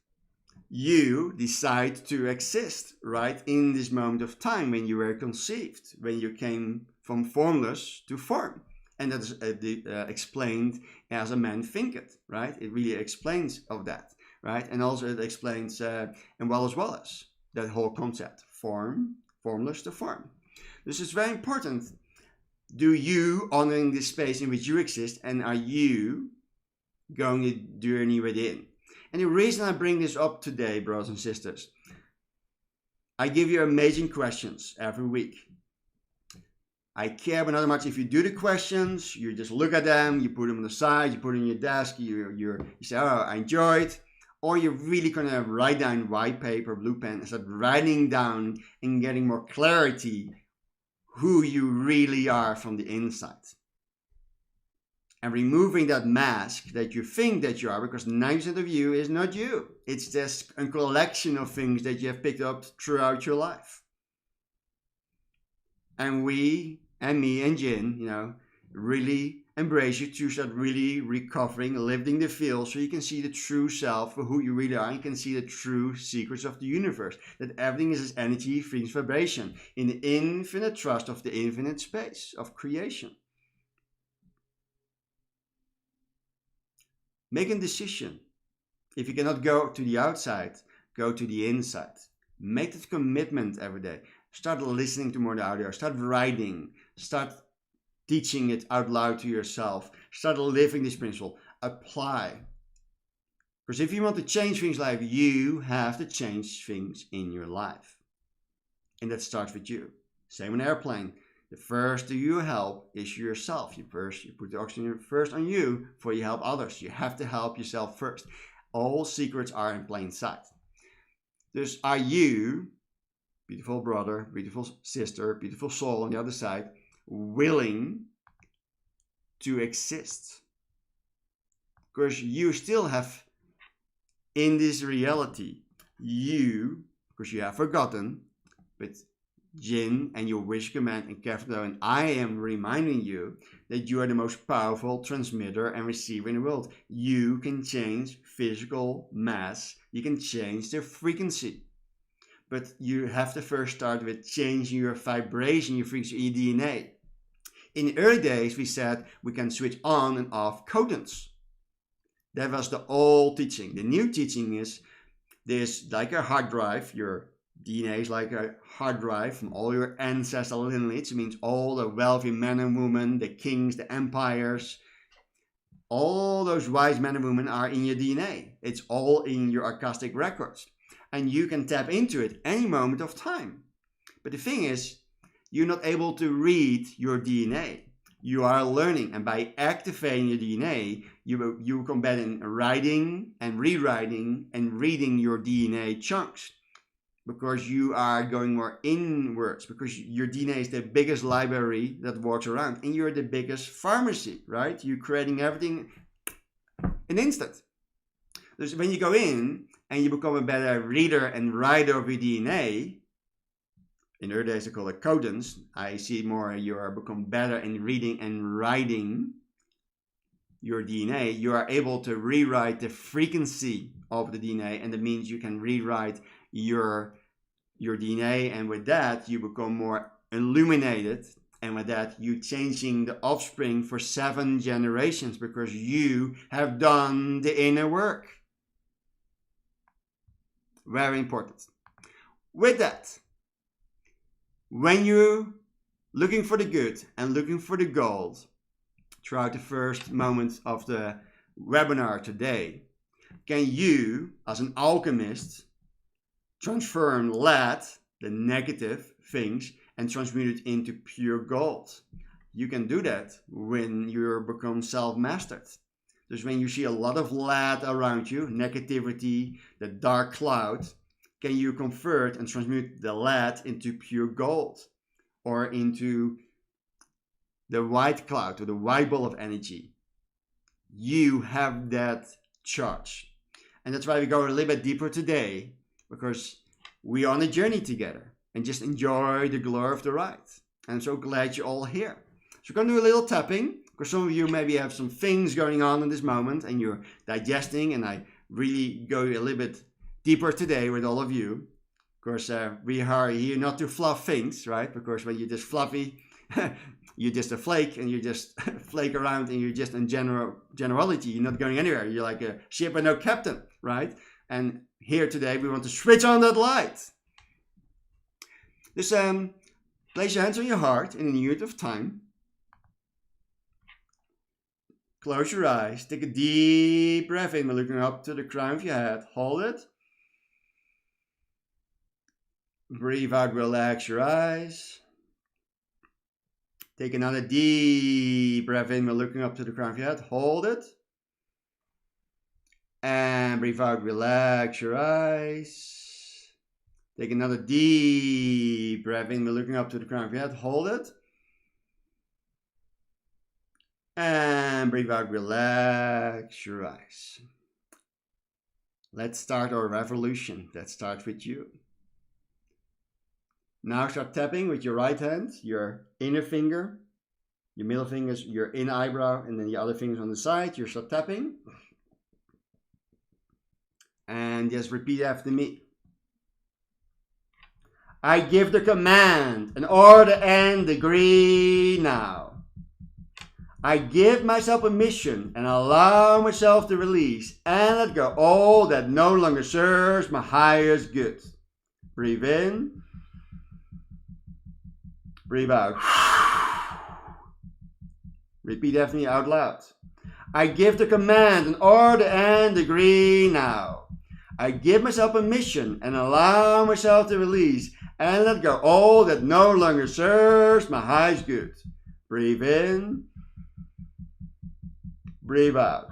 You decide to exist right in this moment of time when you were conceived, when you came from formless to form. And that is explained as a man thinketh, right? It really explains of that, right? And also it explains, and well as that whole concept, formless to form. This is very important. Do you honoring the space in which you exist, and are you going a journey within? And the reason I bring this up today, brothers and sisters, I give you amazing questions every week. I care but not much if you do the questions, you just look at them, you put them on the side, you put them on your desk, you say, oh, I enjoyed. Or you're really going to write down white paper, blue pen, and start writing down and getting more clarity who you really are from the inside. And removing that mask that you think that you are, because 90% of you is not you. It's just a collection of things that you have picked up throughout your life. And we, and me, and Jin, really embrace you to start really recovering, lifting the veil, so you can see the true self for who you really are. You can see the true secrets of the universe. That everything is energy, frequency, vibration in the infinite trust of the infinite space of creation. Make a decision. If you cannot go to the outside, go to the inside. Make that commitment every day. Start listening to more audio. Start writing. Start teaching it out loud to yourself. Start living this principle. Apply. Because if you want to change things in life, you have to change things in your life. And that starts with you. Same on an airplane. The first you help is yourself. You put the oxygen first on you before you help others. You have to help yourself first. All secrets are in plain sight. Dus are you, beautiful brother, beautiful sister, beautiful soul on the other side, willing to exist? Because you still have in this reality, because you have forgotten, but Jin and your wish command and Kefto, and I am reminding you that you are the most powerful transmitter and receiver in the world. You can change physical mass. You can change the frequency. But you have to first start with changing your vibration, your frequency, your DNA. In the early days, we said we can switch on and off codons. That was the old teaching. The new teaching is there's like a hard drive. Your DNA is like a hard drive from all your ancestral lineage. It means all the wealthy men and women, the kings, the empires. All those wise men and women are in your DNA. It's all in your Akashic records. And you can tap into it any moment of time. But the thing is, you're not able to read your DNA. You are learning, and by activating your DNA, you come back in writing and rewriting and reading your DNA chunks. Because you are going more inwards, because your DNA is the biggest library that walks around, and you're the biggest pharmacy, right? You're creating everything in an instant. So when you go in and you become a better reader and writer of your DNA, in early days they call it codons. I see more you are become better in reading and writing your DNA, you are able to rewrite the frequency of the DNA, and that means you can rewrite your DNA, and with that you become more illuminated, and with that you changing the offspring for 7 generations because you have done the inner work. Very important. With that, when you're looking for the good and looking for the gold throughout the first moments of the webinar today, can you, as an alchemist, transform lead, the negative things, and transmute it into pure gold? You can do that when you become self-mastered. Dus when you see a lot of lead around you, negativity, the dark cloud, can you convert and transmute the lead into pure gold or into the white cloud or the white ball of energy? You have that charge. And that's why we go a little bit deeper today, because we are on a journey together and just enjoy the glory of the ride. And I'm so glad you're all here. So we're going to do a little tapping, because some of you maybe have some things going on in this moment and you're digesting, and I really go a little bit deeper today with all of you. Of course, we are here not to fluff things, right? Because when you're just fluffy, you're just a flake, and you just flake around, and you're just in generality, you're not going anywhere. You're like a ship with no captain, right? And here today, we want to switch on that light. Just place your hands on your heart in a unit of time. Close your eyes. Take a deep breath in by looking up to the crown of your head. Hold it. Breathe out, relax your eyes. Take another deep breath in by looking up to the crown of your head. Hold it. And breathe out, relax your eyes. Take another deep breath in by looking up to the crown of your head. Hold it. And breathe out, relax your eyes. Let's start our revolution. Let's start with you. Now start tapping with your right hand, your inner finger, your middle fingers, your inner eyebrow, and then the other fingers on the side. You start tapping. And just repeat after me. I give the command, an order and degree now. I give myself permission and allow myself to release and let go all that no longer serves my highest good. Breathe in. Breathe out. Repeat after me out loud. I give the command, an order and degree now. I give myself permission and allow myself to release and let go all that no longer serves my highest good. Breathe in. Breathe out.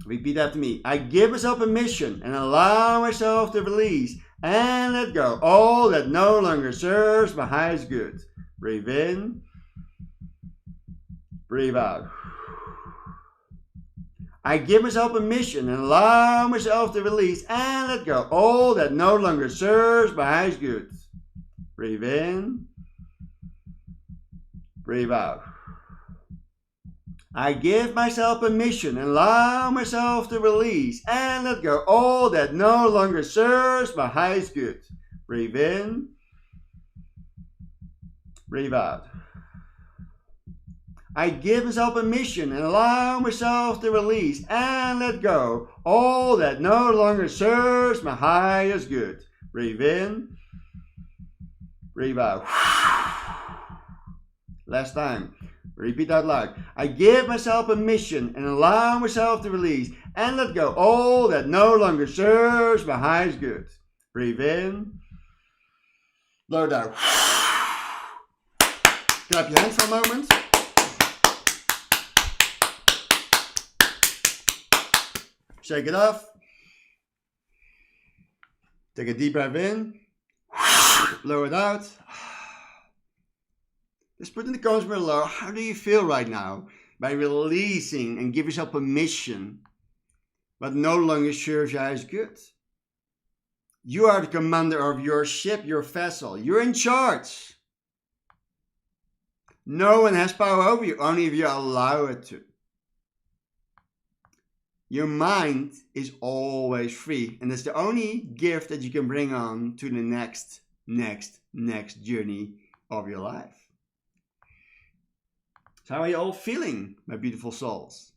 Repeat after me. I give myself permission and allow myself to release and let go all that no longer serves my highest good. Breathe in. Breathe out. I give myself permission and allow myself to release and let go all that no longer serves my highest good. Breathe in. Breathe out. I give myself permission and allow myself to release and let go all that no longer serves my highest good. Breathe in. Breathe out. I give myself permission and allow myself to release and let go all that no longer serves my highest good. Breathe in. Breathe out. Last time. Repeat out loud. I give myself permission and allow myself to release and let go all that no longer serves my highest good. Breathe in. Blow down. Clap your hands for a moment. Shake it off. Take a deep breath in. Blow it out. Just put in the comments below, how do you feel right now by releasing and give yourself permission but no longer serves you as good? You are the commander of your ship, your vessel. You're in charge. No one has power over you, only if you allow it to. Your mind is always free, and it's the only gift that you can bring on to the next journey of your life. So how are you all feeling, my beautiful souls?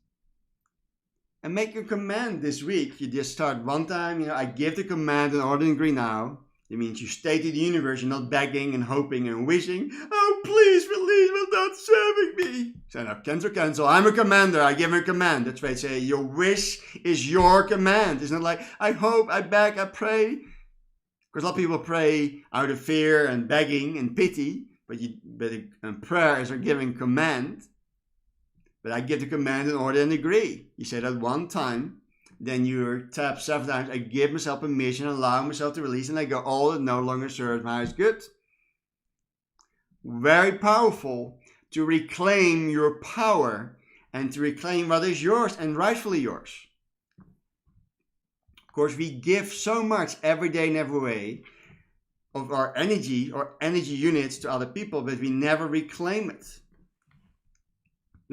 And make your command this week. You just start one time, I give the command in order and agree now. It means you stay to the universe, you're not begging and hoping and wishing, oh please release, you're not serving me. So now cancel, I'm a commander, I give a command. That's why I say your wish is your command. It's not like I hope, I beg, I pray. Because a lot of people pray out of fear and begging and pity, but prayer is a giving command. But I give the command in order and agree. You say that one time, then you tap 7 times. I give myself permission, allow myself to release, and I go, all that no longer serves my highest good. Very powerful to reclaim your power and to reclaim what is yours and rightfully yours. Of course, we give so much every day and every way of our energy or energy units to other people, but we never reclaim it.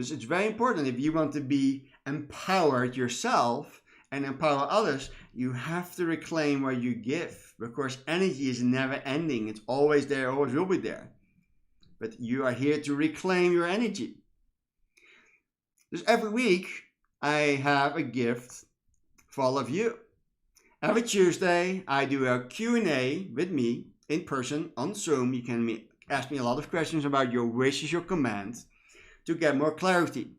So it's very important if you want to be empowered yourself and empower others, you have to reclaim what you give. Because energy is never ending. It's always there, always will be there. But you are here to reclaim your energy. Dus every week I have a gift for all of you. Every Tuesday I do a Q&A with me in person on Zoom. You can ask me a lot of questions about your wishes, your commands, to get more clarity.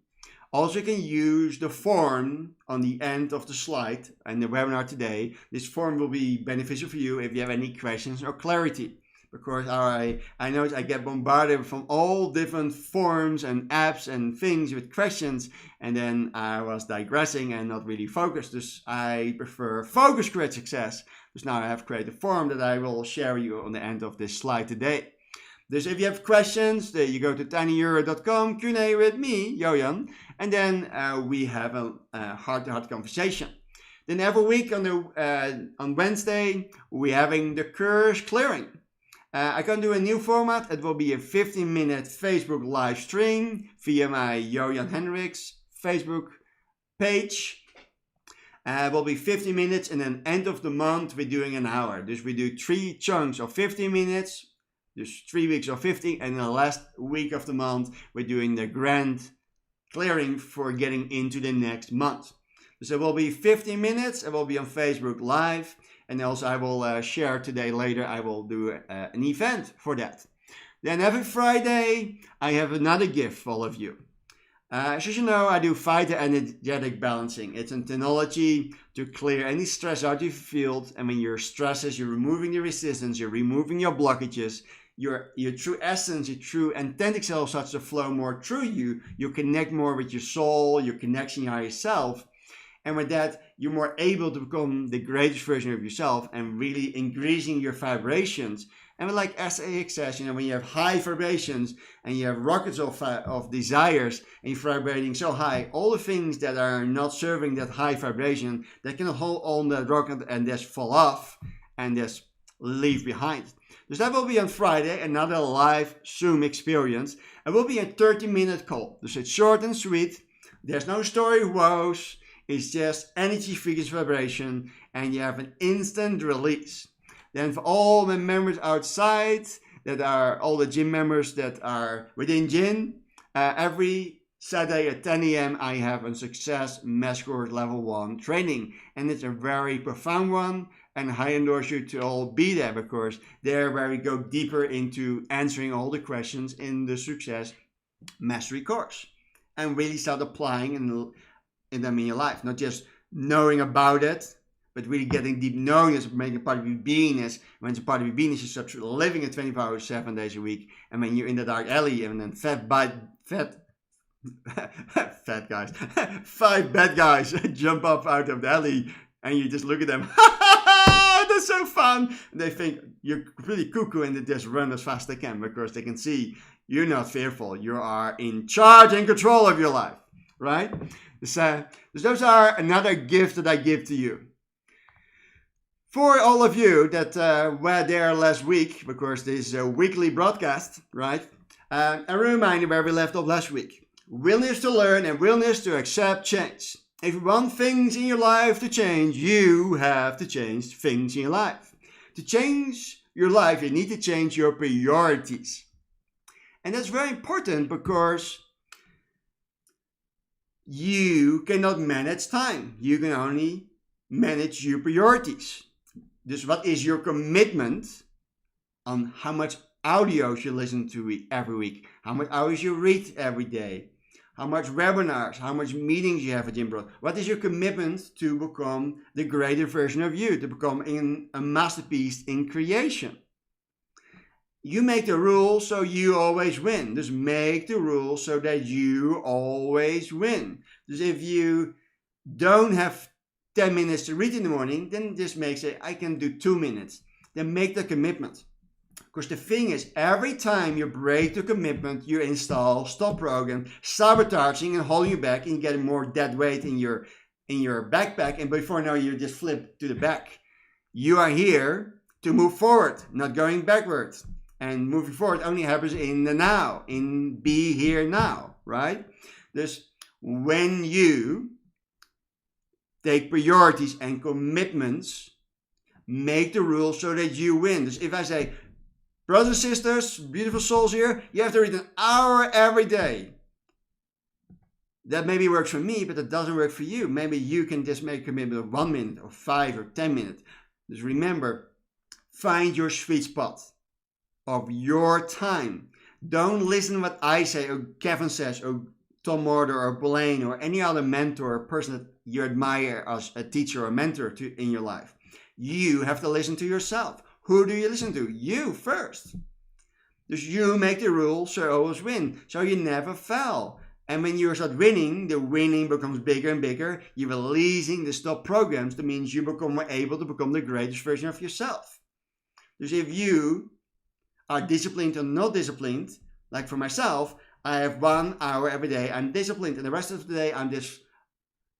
Also, you can use the form on the end of the slide and the webinar today. This form will be beneficial for you if you have any questions or clarity. Because I know I get bombarded from all different forms and apps and things with questions, and then I was digressing and not really focused. So I prefer focus create success. So now I have created a form that I will share with you on the end of this slide today. Dus if you have questions, you go to tinyurl.com, Q&A with me, Jojan, and then we have a heart-to-heart conversation. Then every week on Wednesday, we're having the curse clearing. I can do a new format. It will be a 15-minute Facebook live stream via my Jojan Hendricks Facebook page. It will be 15 minutes, and then end of the month, we're doing an hour. Dus we do 3 chunks of 15 minutes. Dus 3 weeks of 50, and the last week of the month, we're doing the grand clearing for getting into the next month. So it will be 15 minutes, it will be on Facebook Live, and also I will share today later, I will do an event for that. Then every Friday, I have another gift for all of you. As you know, I do phytoenergetic balancing. It's a technology to clear any stress out of your field, and when your stresses, you're removing the resistance, you're removing your blockages, your true essence, your true authentic self starts to flow more through you. You connect more with your soul, your connection, your higher self. And with that, you're more able to become the greatest version of yourself and really increasing your vibrations. And like SAX says, when you have high vibrations and you have rockets of desires and you're vibrating so high, all the things that are not serving that high vibration, they can hold on that rocket and just fall off and just leave behind. So that will be on Friday, another live Zoom experience. It will be a 30-minute call. So it's short and sweet. There's no story woes. It's just energy, frequency, vibration, and you have an instant release. Then for all the members outside, that are all the gym members that are within gym, every Saturday at 10 a.m. I have a Success Masterclass Level 1 training. And it's a very profound one. And I endorse you to all be there, because there where we go deeper into answering all the questions in the Success Mastery course. And really start applying in them in your life. Not just knowing about it, but really getting deep knowingness, making it part of your beingness. When it's a part of your beingness, you start living it 24 hours, 7 days a week. And when you're in the dark alley, and then fat guys, 5 bad guys jump up out of the alley, and you just look at them. That's so fun. And they think you're completely cuckoo, and they just run as fast as they can, because they can see you're not fearful. You are in charge and control of your life, right? So those are another gift that I give to you. For all of you that were there last week, because this is a weekly broadcast, right? A reminder where we left off last week. Willingness to learn and willingness to accept change. If you want things in your life to change, you have to change things in your life. To change your life, you need to change your priorities. And that's very important because you cannot manage time. You can only manage your priorities. Dus what is your commitment on how much audios you listen to every week? How much audios you read every day? How much webinars? How much meetings you have at Jim Broad? What is your commitment to become the greater version of you? To become a masterpiece in creation? You make the rules so you always win. Just make the rules so that you always win. Dus if you don't have 10 minutes to read in the morning, then just say, I can do 2 minutes. Then make the commitment. Because the thing is, every time you break the commitment, you install stop program, sabotaging and holding you back, and getting more dead weight in your backpack. And before now, you just flip to the back. You are here to move forward, not going backwards. And moving forward only happens in the now, in be here now, right? Dus when you take priorities and commitments, make the rules so that you win. Dus if I say, brothers and sisters, beautiful souls here, you have to read an hour every day. That maybe works for me, but it doesn't work for you. Maybe you can just make a commitment of 1 minute or 5 or 10 minutes. Just remember, find your sweet spot of your time. Don't listen to what I say or Kevin says or Tom Morder or Blaine or any other mentor or person that you admire as a teacher or mentor in your life. You have to listen to yourself. Who do you listen to? You first. Dus you make the rules so you always win. So you never fail. And when you start winning, the winning becomes bigger and bigger. You're releasing the stop programs. That means you become more able to become the greatest version of yourself. Dus if you are disciplined or not disciplined, like for myself, I have 1 hour every day. I'm disciplined. And the rest of the day, I'm just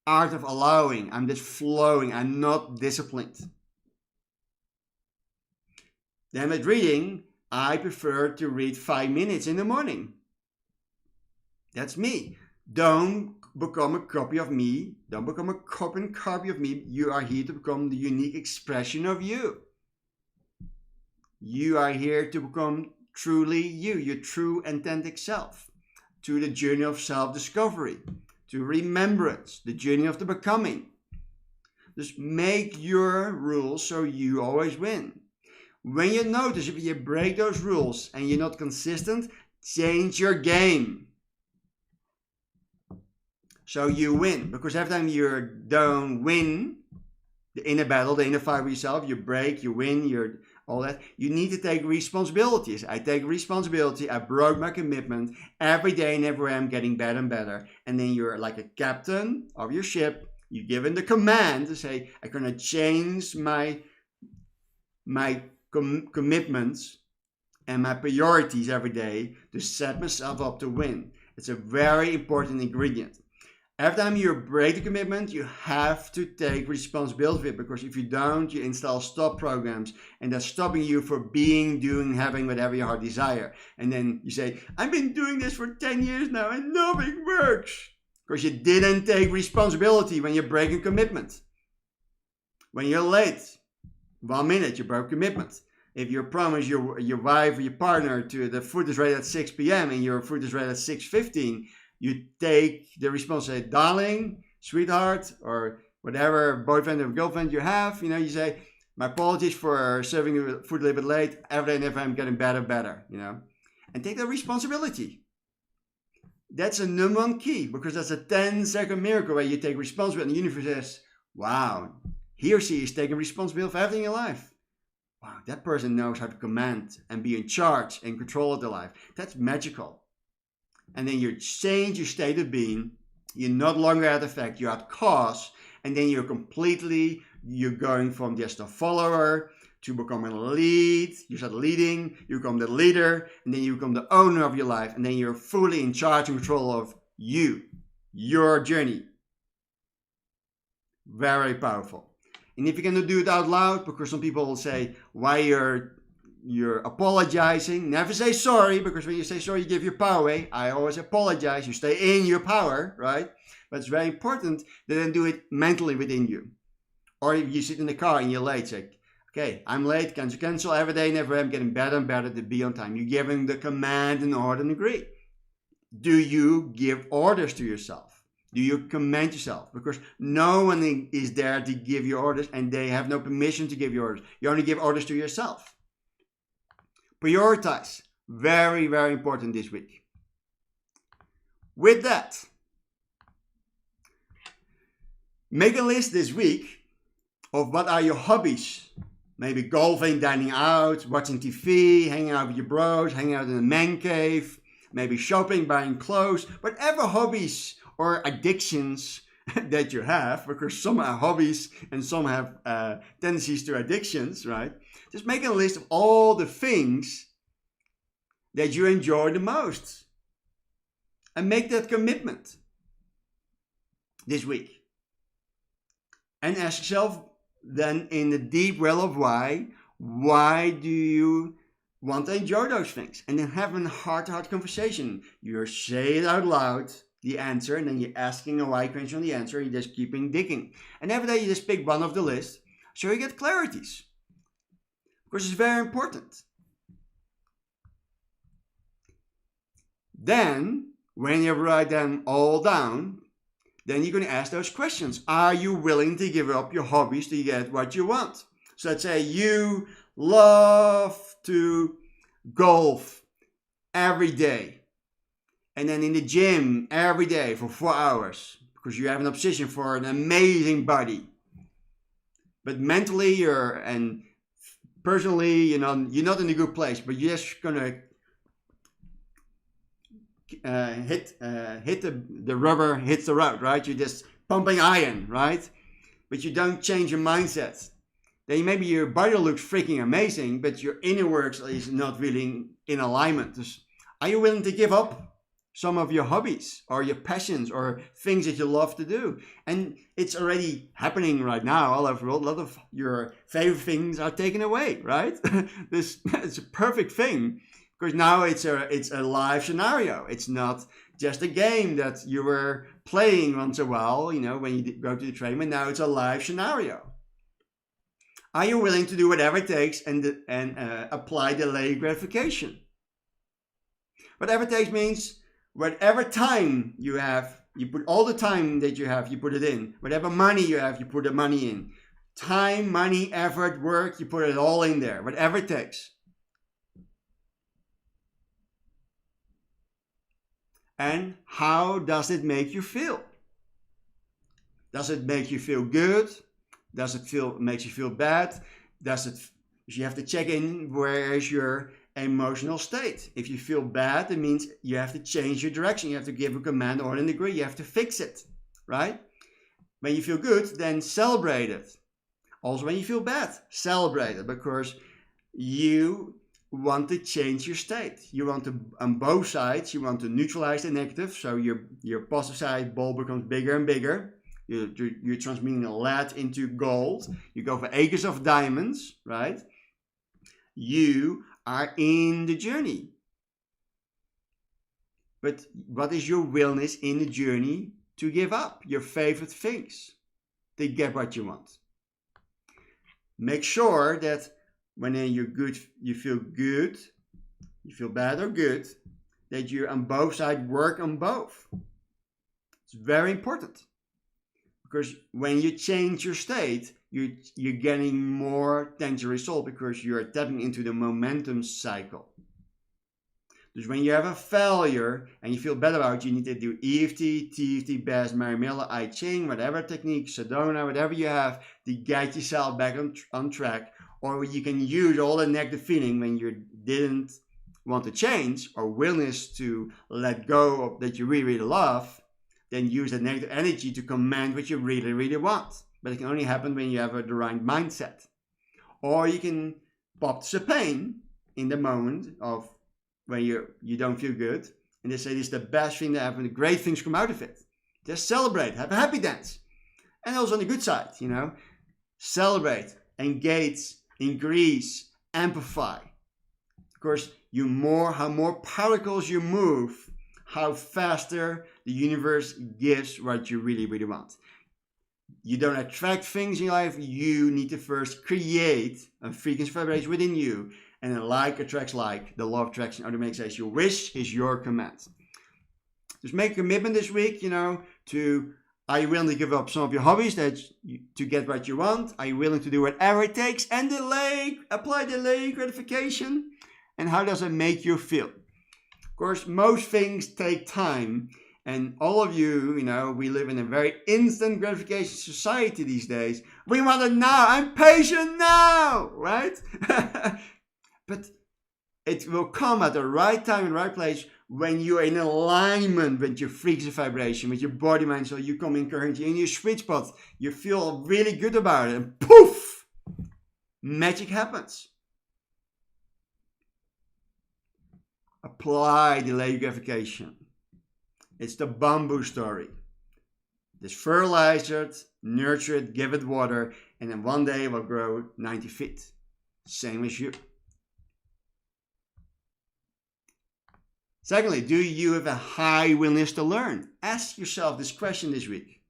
art of allowing. I'm just flowing. I'm not disciplined. Then with reading, I prefer to read 5 minutes in the morning. That's me. Don't become a copy of me. Don't become a copy of me. You are here to become the unique expression of you. You are here to become truly you, your true authentic self. To the journey of self-discovery. To remembrance. The journey of the becoming. Just make your rules so you always win. When you notice if you break those rules and you're not consistent, change your game. So you win. Because every time you don't win the inner battle, the inner fight with yourself, you break, you win, all that, you need to take responsibilities. I take responsibility. I broke my commitment. Every day and everywhere I'm getting better and better. And then you're like a captain of your ship. You're given the command to say, I'm going to change my commitments and my priorities every day to set myself up to win. It's a very important ingredient. Every time you break the commitment, you have to take responsibility for it, because if you don't, you install stop programs and that's stopping you from being, doing, having whatever your heart desire. And then you say, I've been doing this for 10 years now and nothing works. Because you didn't take responsibility when you break a commitment. When you're late, 1 minute, you broke commitment. If you promise your wife or your partner to the food is ready at 6 p.m. and your food is ready at 6:15, you take the responsibility, darling, sweetheart, or whatever boyfriend or girlfriend you have. You say, my apologies for serving you food a little bit late. Every day and every day I'm getting better, And take the responsibility. That's a number 1 key, because that's a 10-second miracle where you take responsibility and the universe says, wow, he or she is taking responsibility for everything in life. Wow, that person knows how to command and be in charge and control of their life. That's magical. And then you change your state of being. You're not longer at effect, you're at cause. And then you're going from just a follower to becoming a lead. You start leading, you become the leader, and then you become the owner of your life. And then you're fully in charge and control of you, your journey. Very powerful. And if you cannot do it out loud, because some people will say, why you're you're apologizing. Never say sorry, because when you say sorry, you give your power away. I always apologize. You stay in your power, right? But it's very important that then do it mentally within you. Or if you sit in the car and you're late, say, okay, I'm late, cancel, every day, never am, getting better and better to be on time. You're giving the command and order and agree. Do you give orders to yourself? Do you command yourself? Because no one is there to give you orders, and they have no permission to give you orders. You only give orders to yourself. Prioritize. Very, very important this week. With that, make a list this week of what are your hobbies. Maybe golfing, dining out, watching TV, hanging out with your bros, hanging out in a man cave, maybe shopping, buying clothes, whatever hobbies or addictions that you have, because some are hobbies and some have tendencies to addictions, right? Just make a list of all the things that you enjoy the most and make that commitment this week. And ask yourself then, in the deep well of why do you want to enjoy those things? And then have a heart-to-heart conversation. You say it out loud, the answer, and then you're asking a why question on the answer. You're just keeping digging. And every day you just pick one of the list so you get clarities. Because it's very important. Then, when you write them all down, then you're going to ask those questions. Are you willing to give up your hobbies to get what you want? So let's say you love to golf every day. And then in the gym every day for 4 hours. Because you have an obsession for an amazing body. But mentally and personally, you're not in a good place. But you're just going to hit the rubber hits the road, right? You're just pumping iron, right? But you don't change your mindset. Then maybe your body looks freaking amazing, but your inner works is not really in alignment. Are you willing to give up some of your hobbies or your passions or things that you love to do? And it's already happening right now all over the world. A lot of your favorite things are taken away, right? It's a perfect thing. Because now it's a live scenario. It's not just a game that you were playing once in a while, when you go to the train, but now it's a live scenario. Are you willing to do whatever it takes and apply delayed gratification? Whatever it takes means whatever time you have, you put all the time that you have, you put it in. Whatever money you have, you put the money in. Time, money, effort, work, you put it all in there. Whatever it takes. And how does it make you feel? Does it make you feel good? Does it makes you feel bad? You have to check in where is your emotional state. If you feel bad, it means you have to change your direction. You have to give a command or an agree. You have to fix it, right? When you feel good, then celebrate it. Also, when you feel bad, celebrate it, because you want to change your state. You want to, on both sides, you want to neutralize the negative, so your positive side ball becomes bigger and bigger. You're transmuting lead into gold. You go for acres of diamonds, right? You are in the journey. But what is your willingness in the journey to give up your favorite things to get what you want? Make sure that when you're good, you feel bad or good, that you on both sides work on both. It's very important. Because when you change your state, you're getting more tangible result, because you're tapping into the momentum cycle. Dus when you have a failure and you feel bad about it, you need to do EFT, TFT, BAS, Mary Miller, I Ching, whatever technique, Sedona, whatever you have to get yourself back on track. Or you can use all the negative feeling when you didn't want to change, or willingness to let go of that you really, really love. Then use that negative energy to command what you really, really want. But it can only happen when you have the right mindset. Or you can pop the pain in the moment of when you don't feel good. And they say this is the best thing that happened. Great things come out of it. Just celebrate. Have a happy dance. And also on the good side, celebrate, engage, increase, amplify. Of course, how more particles you move, how faster the universe gives what you really, really want. You don't attract things in your life. You need to first create a frequency vibration within you. And then like attracts like. The law of attraction automatically says your wish is your command. Just make a commitment this week, to, are you willing to give up some of your hobbies to get what you want? Are you willing to do whatever it takes and apply delay gratification? And how does it make you feel? Of course, most things take time. And all of you, we live in a very instant gratification society these days. We want it now. I'm patient now, right? But it will come at the right time and right place when you're in alignment with your frequency vibration, with your body, mind, so you come in currently in your sweet spot. You feel really good about it, and poof, magic happens. Apply delayed gratification. It's the bamboo story. Just fertilize it, nurture it, give it water, and then one day it will grow 90 feet. Same as you. Secondly, do you have a high willingness to learn? Ask yourself this question this week.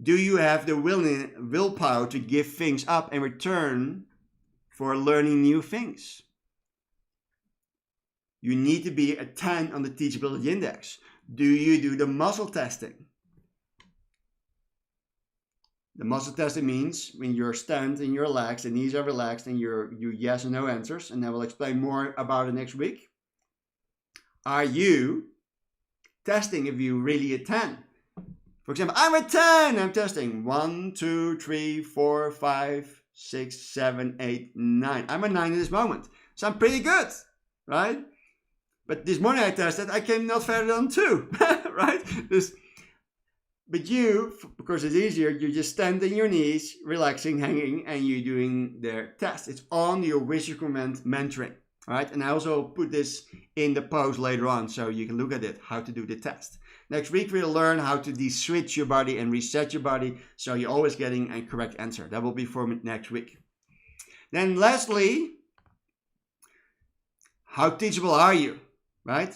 Do you have the willpower to give things up in return for learning new things? You need to be a 10 on the teachability index. Do you do the muscle testing? The muscle testing means when you're stand and you're relaxed, the knees are relaxed, and you yes and no answers, and I will explain more about it next week. Are you testing if you really a 10? For example, I'm a 10. I'm testing 1, 2, 3, 4, 5, 6, 7, 8, 9. I'm a 9 in this moment. So I'm pretty good, right? But this morning I tested, I came not further than 2, right? But you, because it's easier, you just stand on your knees, relaxing, hanging, and you're doing their test. It's on your wish command mentoring, right? And I also put this in the post later on, so you can look at it, how to do the test. Next week, we'll learn how to de-switch your body and reset your body, so you're always getting a correct answer. That will be for next week. Then lastly, how teachable are you, right?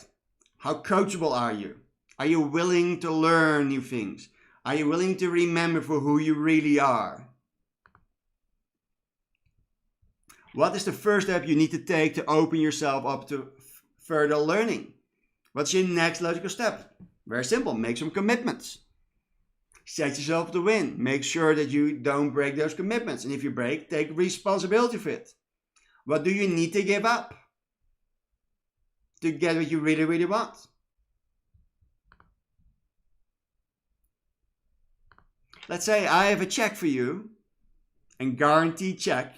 How coachable are you? Are you willing to learn new things? Are you willing to remember for who you really are? What is the first step you need to take to open yourself up to further learning? What's your next logical step? Very simple. Make some commitments. Set yourself to win. Make sure that you don't break those commitments. And if you break, take responsibility for it. What do you need to give up to get what you really, really want? Let's say I have a check for you, and guaranteed check,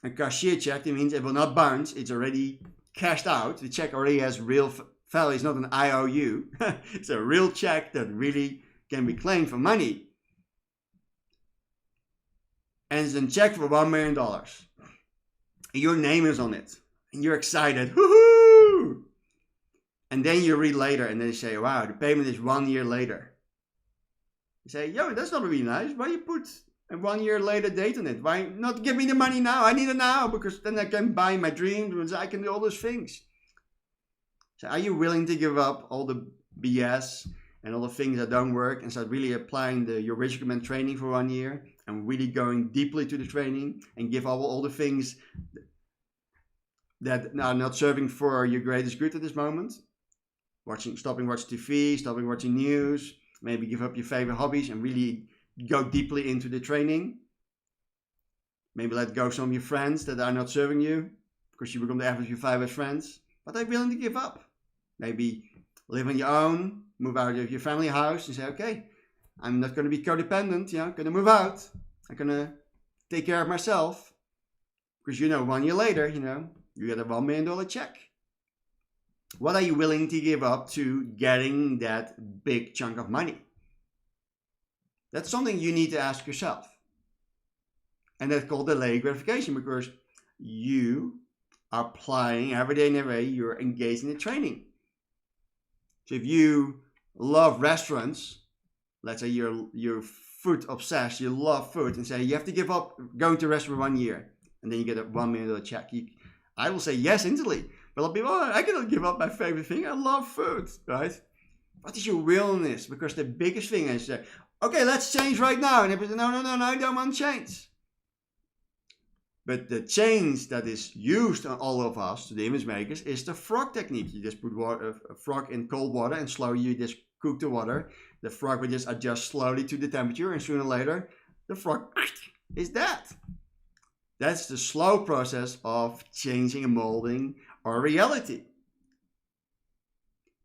a cashier check. That means it will not bounce. It's already cashed out. The check already has real value. It's not an IOU. It's a real check that really can be claimed for money. And it's a check for $1 million. And your name is on it. And you're excited. Woohoo! And then you read later and they say, wow, the payment is 1 year later. You say, yo, that's not really nice. Why you put a 1 year later date on it? Why not give me the money now? I need it now because then I can buy my dreams. I can do all those things. So are you willing to give up all the BS and all the things that don't work and start really applying your Rich Command training for 1 year and really going deeply to the training and give up all the things that are not serving for your greatest good at this moment? Stopping watching TV, stopping watching news, maybe give up your favorite hobbies and really go deeply into the training. Maybe let go some of your friends that are not serving you because you become the average of your 5 best friends. But are willing to give up? Maybe live on your own, move out of your family house and say, okay, I'm not going to be codependent, I'm going to move out. I'm going to take care of myself. Because 1 year later, you get a $1 million check. What are you willing to give up to getting that big chunk of money? That's something you need to ask yourself. And that's called delayed gratification because you are applying every day and every day, you're engaged in the training. So if you love restaurants, let's say you're food obsessed, you love food, and say you have to give up going to a restaurant 1 year, and then you get a $1 million check. I will say yes instantly. But I'll be, oh, I cannot give up my favorite thing. I love food, right? What is your willingness? Because the biggest thing is, okay, let's change right now. And everybody, no, I don't want to change. But the change that is used on all of us, the image makers, is the frog technique. You just put a frog in cold water and slowly you just cook the water. The frog will just adjust slowly to the temperature, and sooner or later, the frog is dead. That's the slow process of changing and molding our reality.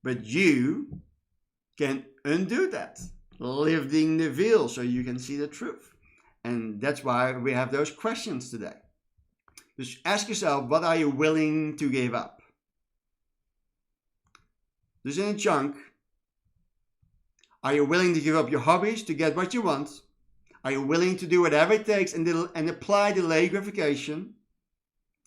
But you can undo that, lifting the veil so you can see the truth. And that's why we have those questions today. Just ask yourself, what are you willing to give up? Dus in a chunk, are you willing to give up your hobbies to get what you want? Are you willing to do whatever it takes and apply delayed gratification?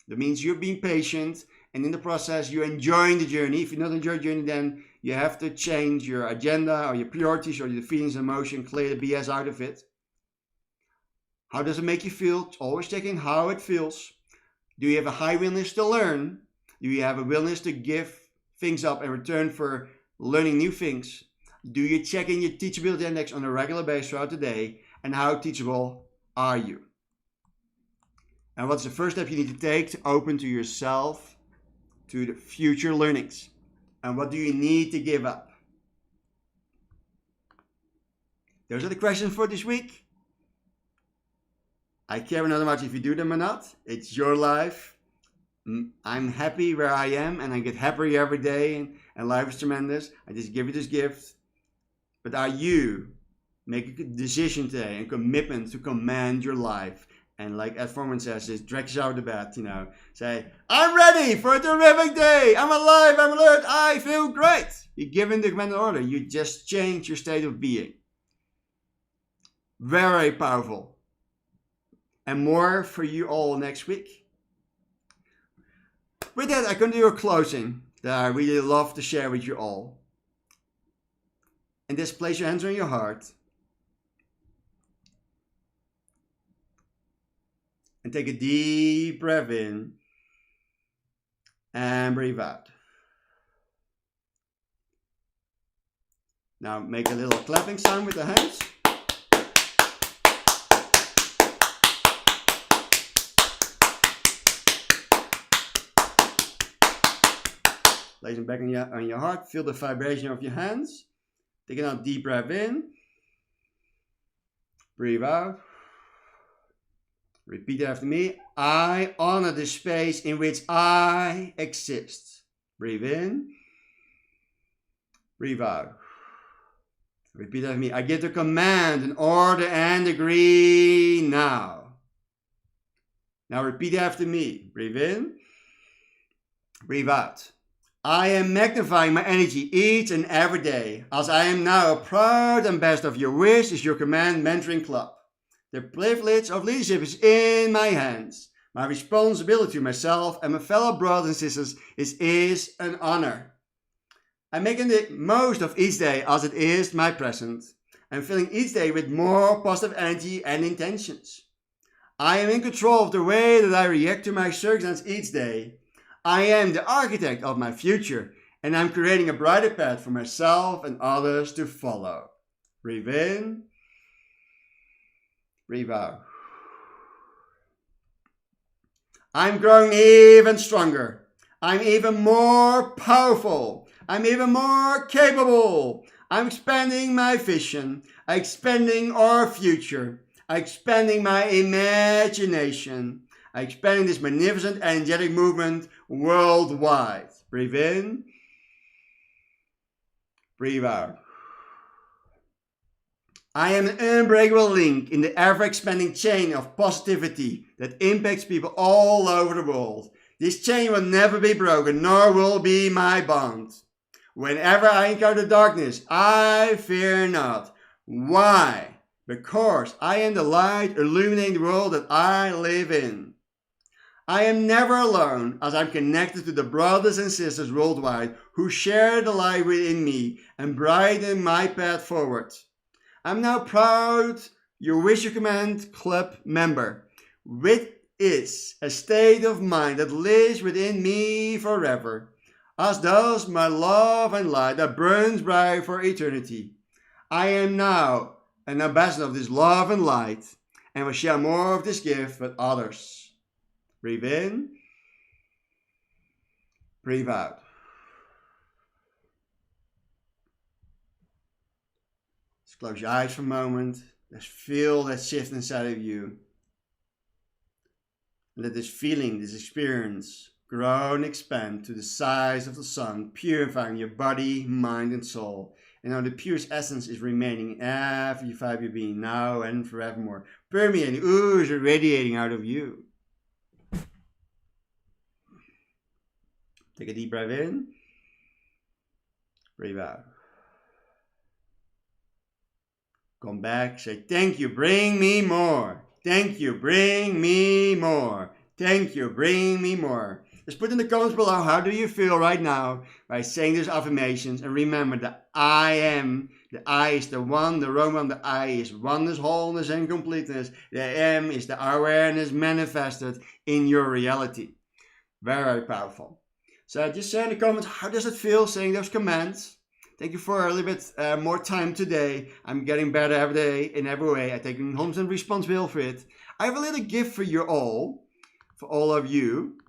That means you're being patient, and in the process you're enjoying the journey. If you're not enjoying the journey, then you have to change your agenda or your priorities or your feelings and emotion, clear the BS out of it. How does it make you feel? Always checking how it feels. Do you have a high willingness to learn? Do you have a willingness to give things up in return for learning new things? Do you check in your teachability index on a regular basis throughout the day? And how teachable are you? And what's the first step you need to take to open to yourself to the future learnings? And what do you need to give up? Those are the questions for this week. I care not much if you do them or not. It's your life. I'm happy where I am, and I get happier every day, and life is tremendous. I just give you this gift. But are you make a decision today and commitment to command your life? And like Ed Foreman says, just drag you out of bed, say, I'm ready for a terrific day. I'm alive, I'm alert, I feel great. You're given the command order. You just change your state of being. Very powerful. And more for you all next week. With that, I'm going to do a closing that I really love to share with you all. And just place your hands on your heart. And take a deep breath in. And breathe out. Now make a little clapping sound with the hands. Place them back on your heart. Feel the vibration of your hands. Take another deep breath in. Breathe out. Repeat after me. I honor the space in which I exist. Breathe in. Breathe out. Repeat after me. I give the command, an order, and agree now. Now repeat after me. Breathe in. Breathe out. I am magnifying my energy each and every day, as I am now a proud ambassador of your wish is your command mentoring club. The privilege of leadership is in my hands. My responsibility to myself and my fellow brothers and sisters is an honor. I'm making the most of each day as it is my present. I'm filling each day with more positive energy and intentions. I am in control of the way that I react to my circumstances each day. I am the architect of my future, and I'm creating a brighter path for myself and others to follow. Breathe in. Breathe out. I'm growing even stronger. I'm even more powerful. I'm even more capable. I'm expanding my vision. I'm expanding our future. I'm expanding my imagination. I'm expanding this magnificent energetic movement worldwide. Breathe in. Breathe out. I am an unbreakable link in the ever-expanding chain of positivity that impacts people all over the world. This chain will never be broken, nor will be my bond. Whenever I encounter darkness, I fear not. Why? Because I am the light illuminating the world that I live in. I am never alone, as I'm connected to the brothers and sisters worldwide who share the light within me and brighten my path forward. I'm now proud your Wish Your Command Club member. Within is a state of mind that lives within me forever, as does my love and light that burns bright for eternity. I am now an ambassador of this love and light, and will share more of this gift with others. Breathe in, breathe out. Just close your eyes for a moment. Just feel that shift inside of you. Let this feeling, this experience, grow and expand to the size of the sun, purifying your body, mind, and soul. And now the purest essence is remaining after you find your being, now and forevermore, permeating, oozing, radiating out of you. Take a deep breath in. Breathe out. Come back, say thank you, bring me more. Thank you, bring me more. Thank you, bring me more. Just put in the comments below, how do you feel right now by saying these affirmations? And remember, the I am, the I is the one, the Roman, the I is oneness, wholeness, and completeness. The M is the awareness manifested in your reality. Very powerful. So just say in the comments, how does it feel saying those commands? Thank you for a little bit more time today. I'm getting better every day in every way. I take 100% responsibility for it. I have a little gift for you all, for all of you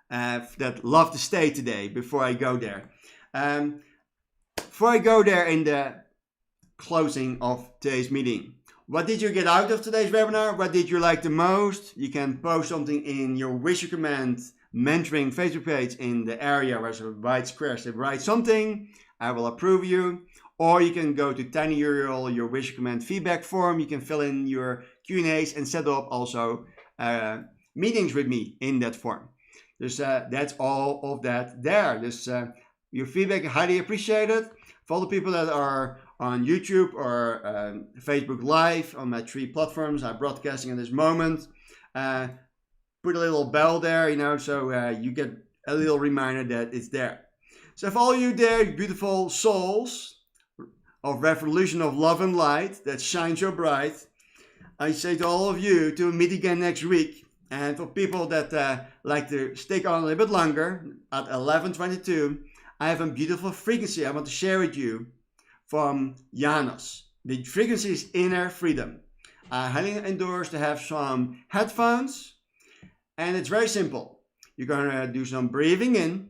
that love to stay today before I go there. Before I go there in the closing of today's meeting. What did you get out of today's webinar? What did you like the most? You can post something in your Wish Your Command mentoring Facebook page in the area where there's a white square. Say write something. I will approve you. Or you can go to tinyurl, your Wish Your Command feedback form. You can fill in your Q&As and set up also meetings with me in that form. Dus that's all of that there. Dus your feedback is highly appreciated. For all the people that are on YouTube or Facebook Live on my 3 platforms I'm broadcasting at this moment, put a little bell there, so you get a little reminder that it's there. So for all you there, beautiful souls of revolution of love and light that shine so bright, I say to all of you to meet again next week. And for people that like to stick on a little bit longer, at 11:22, I have a beautiful frequency I want to share with you from Janos. The frequency is inner freedom. I highly endorse to have some headphones, and it's very simple. You're going to do some breathing in,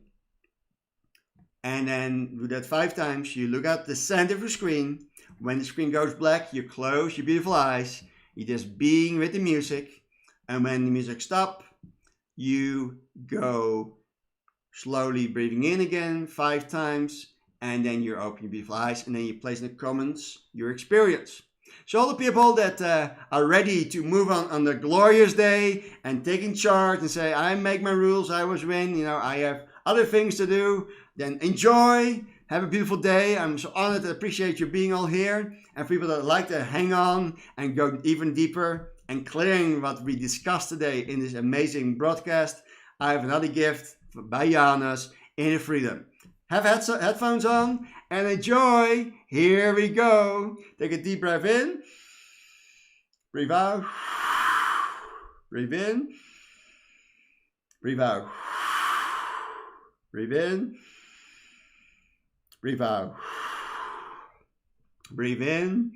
and then do that 5 times. You look at the center of the screen. When the screen goes black, you close your beautiful eyes. You're just being with the music. And when the music stops, you go slowly breathing in again 5 times. And then you open your beautiful eyes. And then you place in the comments your experience. So all the people that are ready to move on the glorious day and taking charge and say, I make my rules, I was win, I have other things to do, then enjoy, have a beautiful day. I'm so honored and appreciate you being all here. And for people that like to hang on and go even deeper and clearing what we discussed today in this amazing broadcast, I have another gift by Janus, Inner Freedom. Have headphones on and enjoy. Here we go. Take a deep breath in. Breathe out. Breathe in. Breathe out. Breathe in. Breathe out. Breathe in.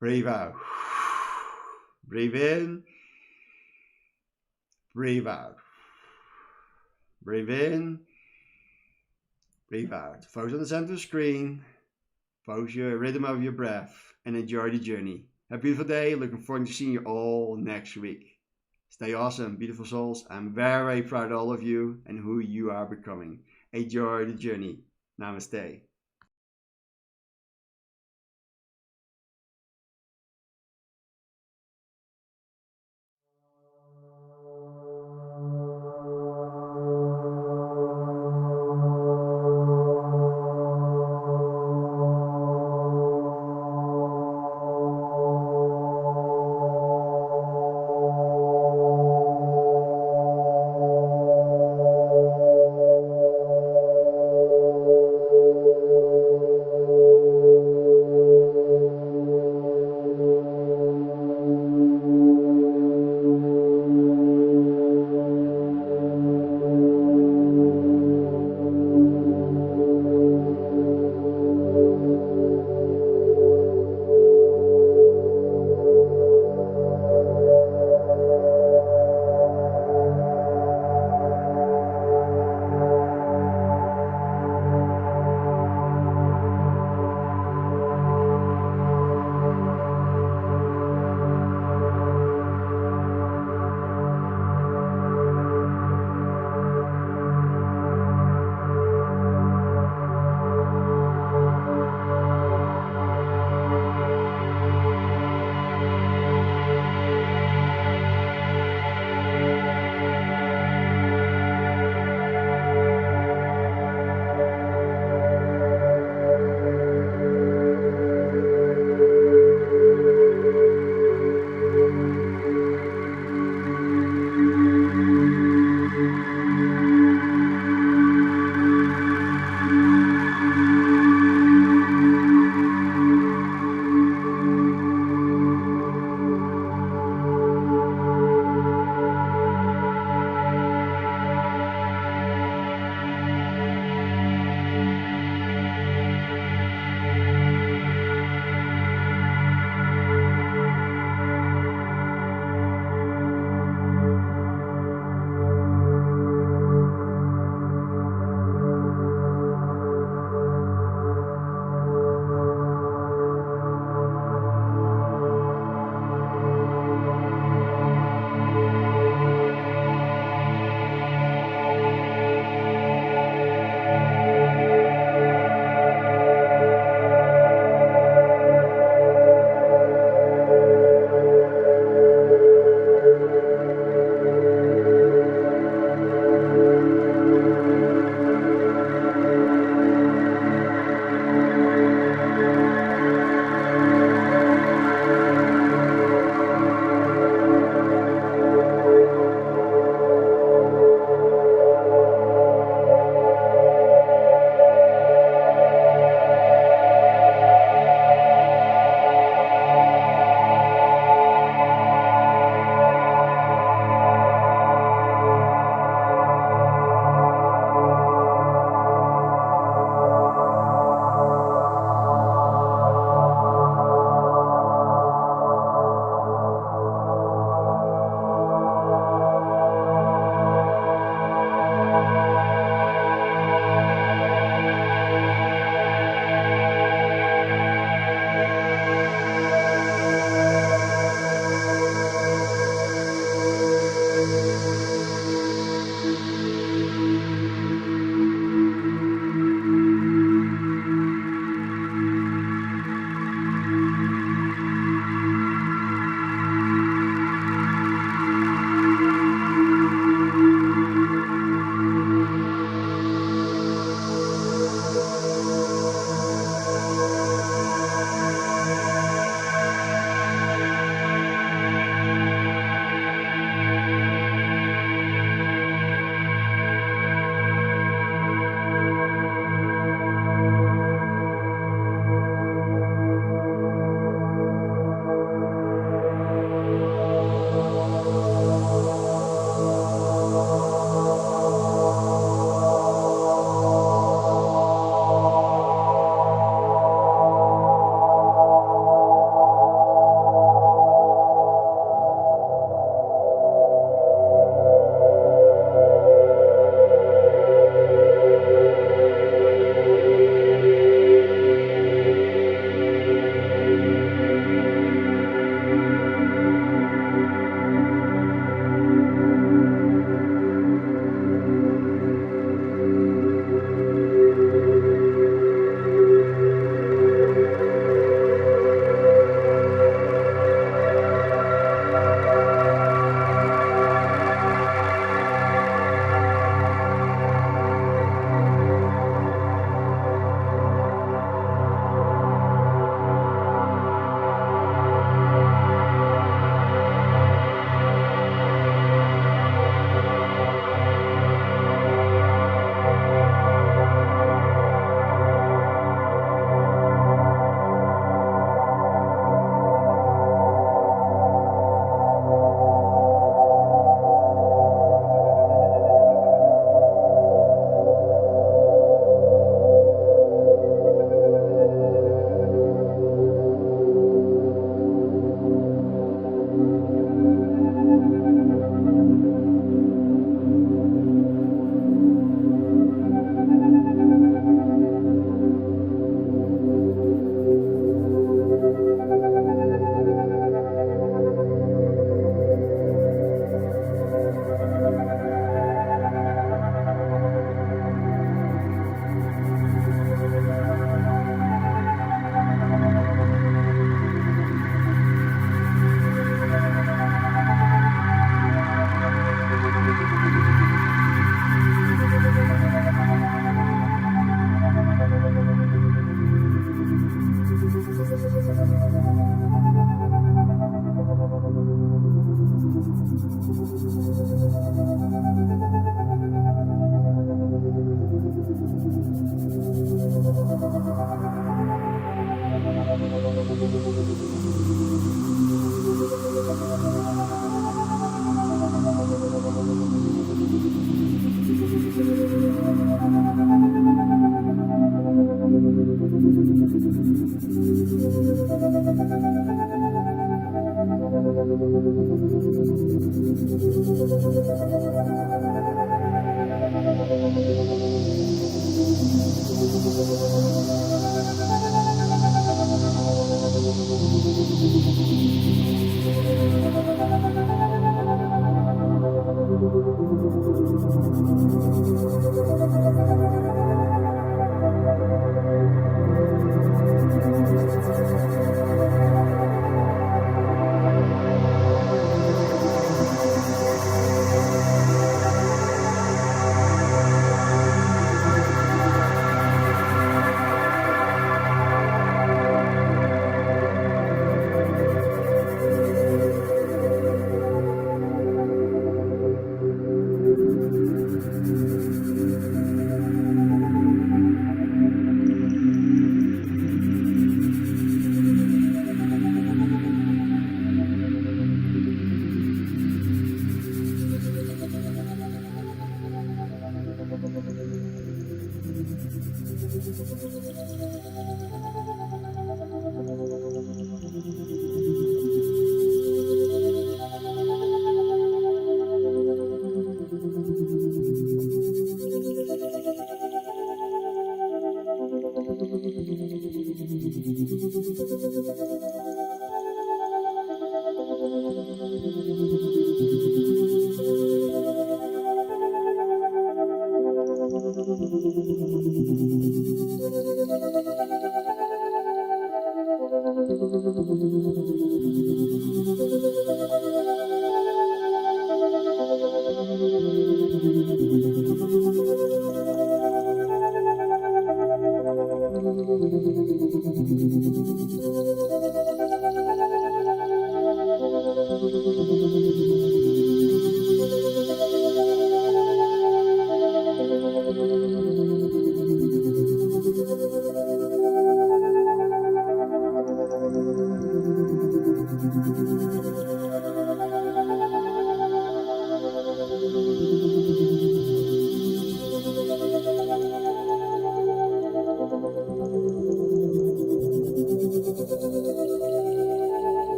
Breathe out. Breathe in. Breathe out. Breathe in. Breathe out. Focus on the center of the screen. Focus your rhythm of your breath and enjoy the journey. Have a beautiful day. Looking forward to seeing you all next week. Stay awesome, beautiful souls. I'm very proud of all of you and who you are becoming. Enjoy the journey. Namaste.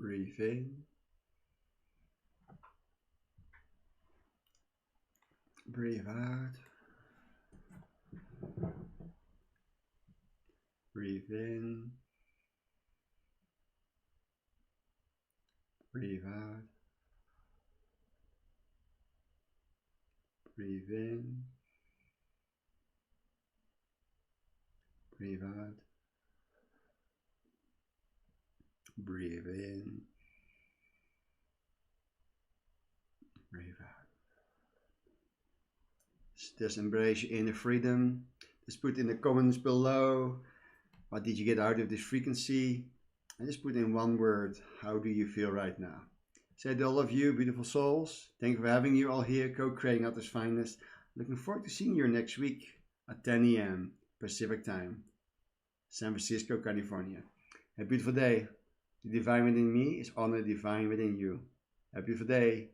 Breathe in. Breathe out. Breathe in. Breathe out. Breathe in. Breathe out. Breathe in. Breathe out. Just embrace your inner freedom. Just put in the comments below, what did you get out of this frequency? And just put in one word, how do you feel right now? Say to all of you, beautiful souls, thank you for having you all here, co-creating Others' Finest. Looking forward to seeing you next week at 10 a.m. Pacific Time, San Francisco, California. Have a beautiful day. The divine within me is honored, divine within you. Have a beautiful day.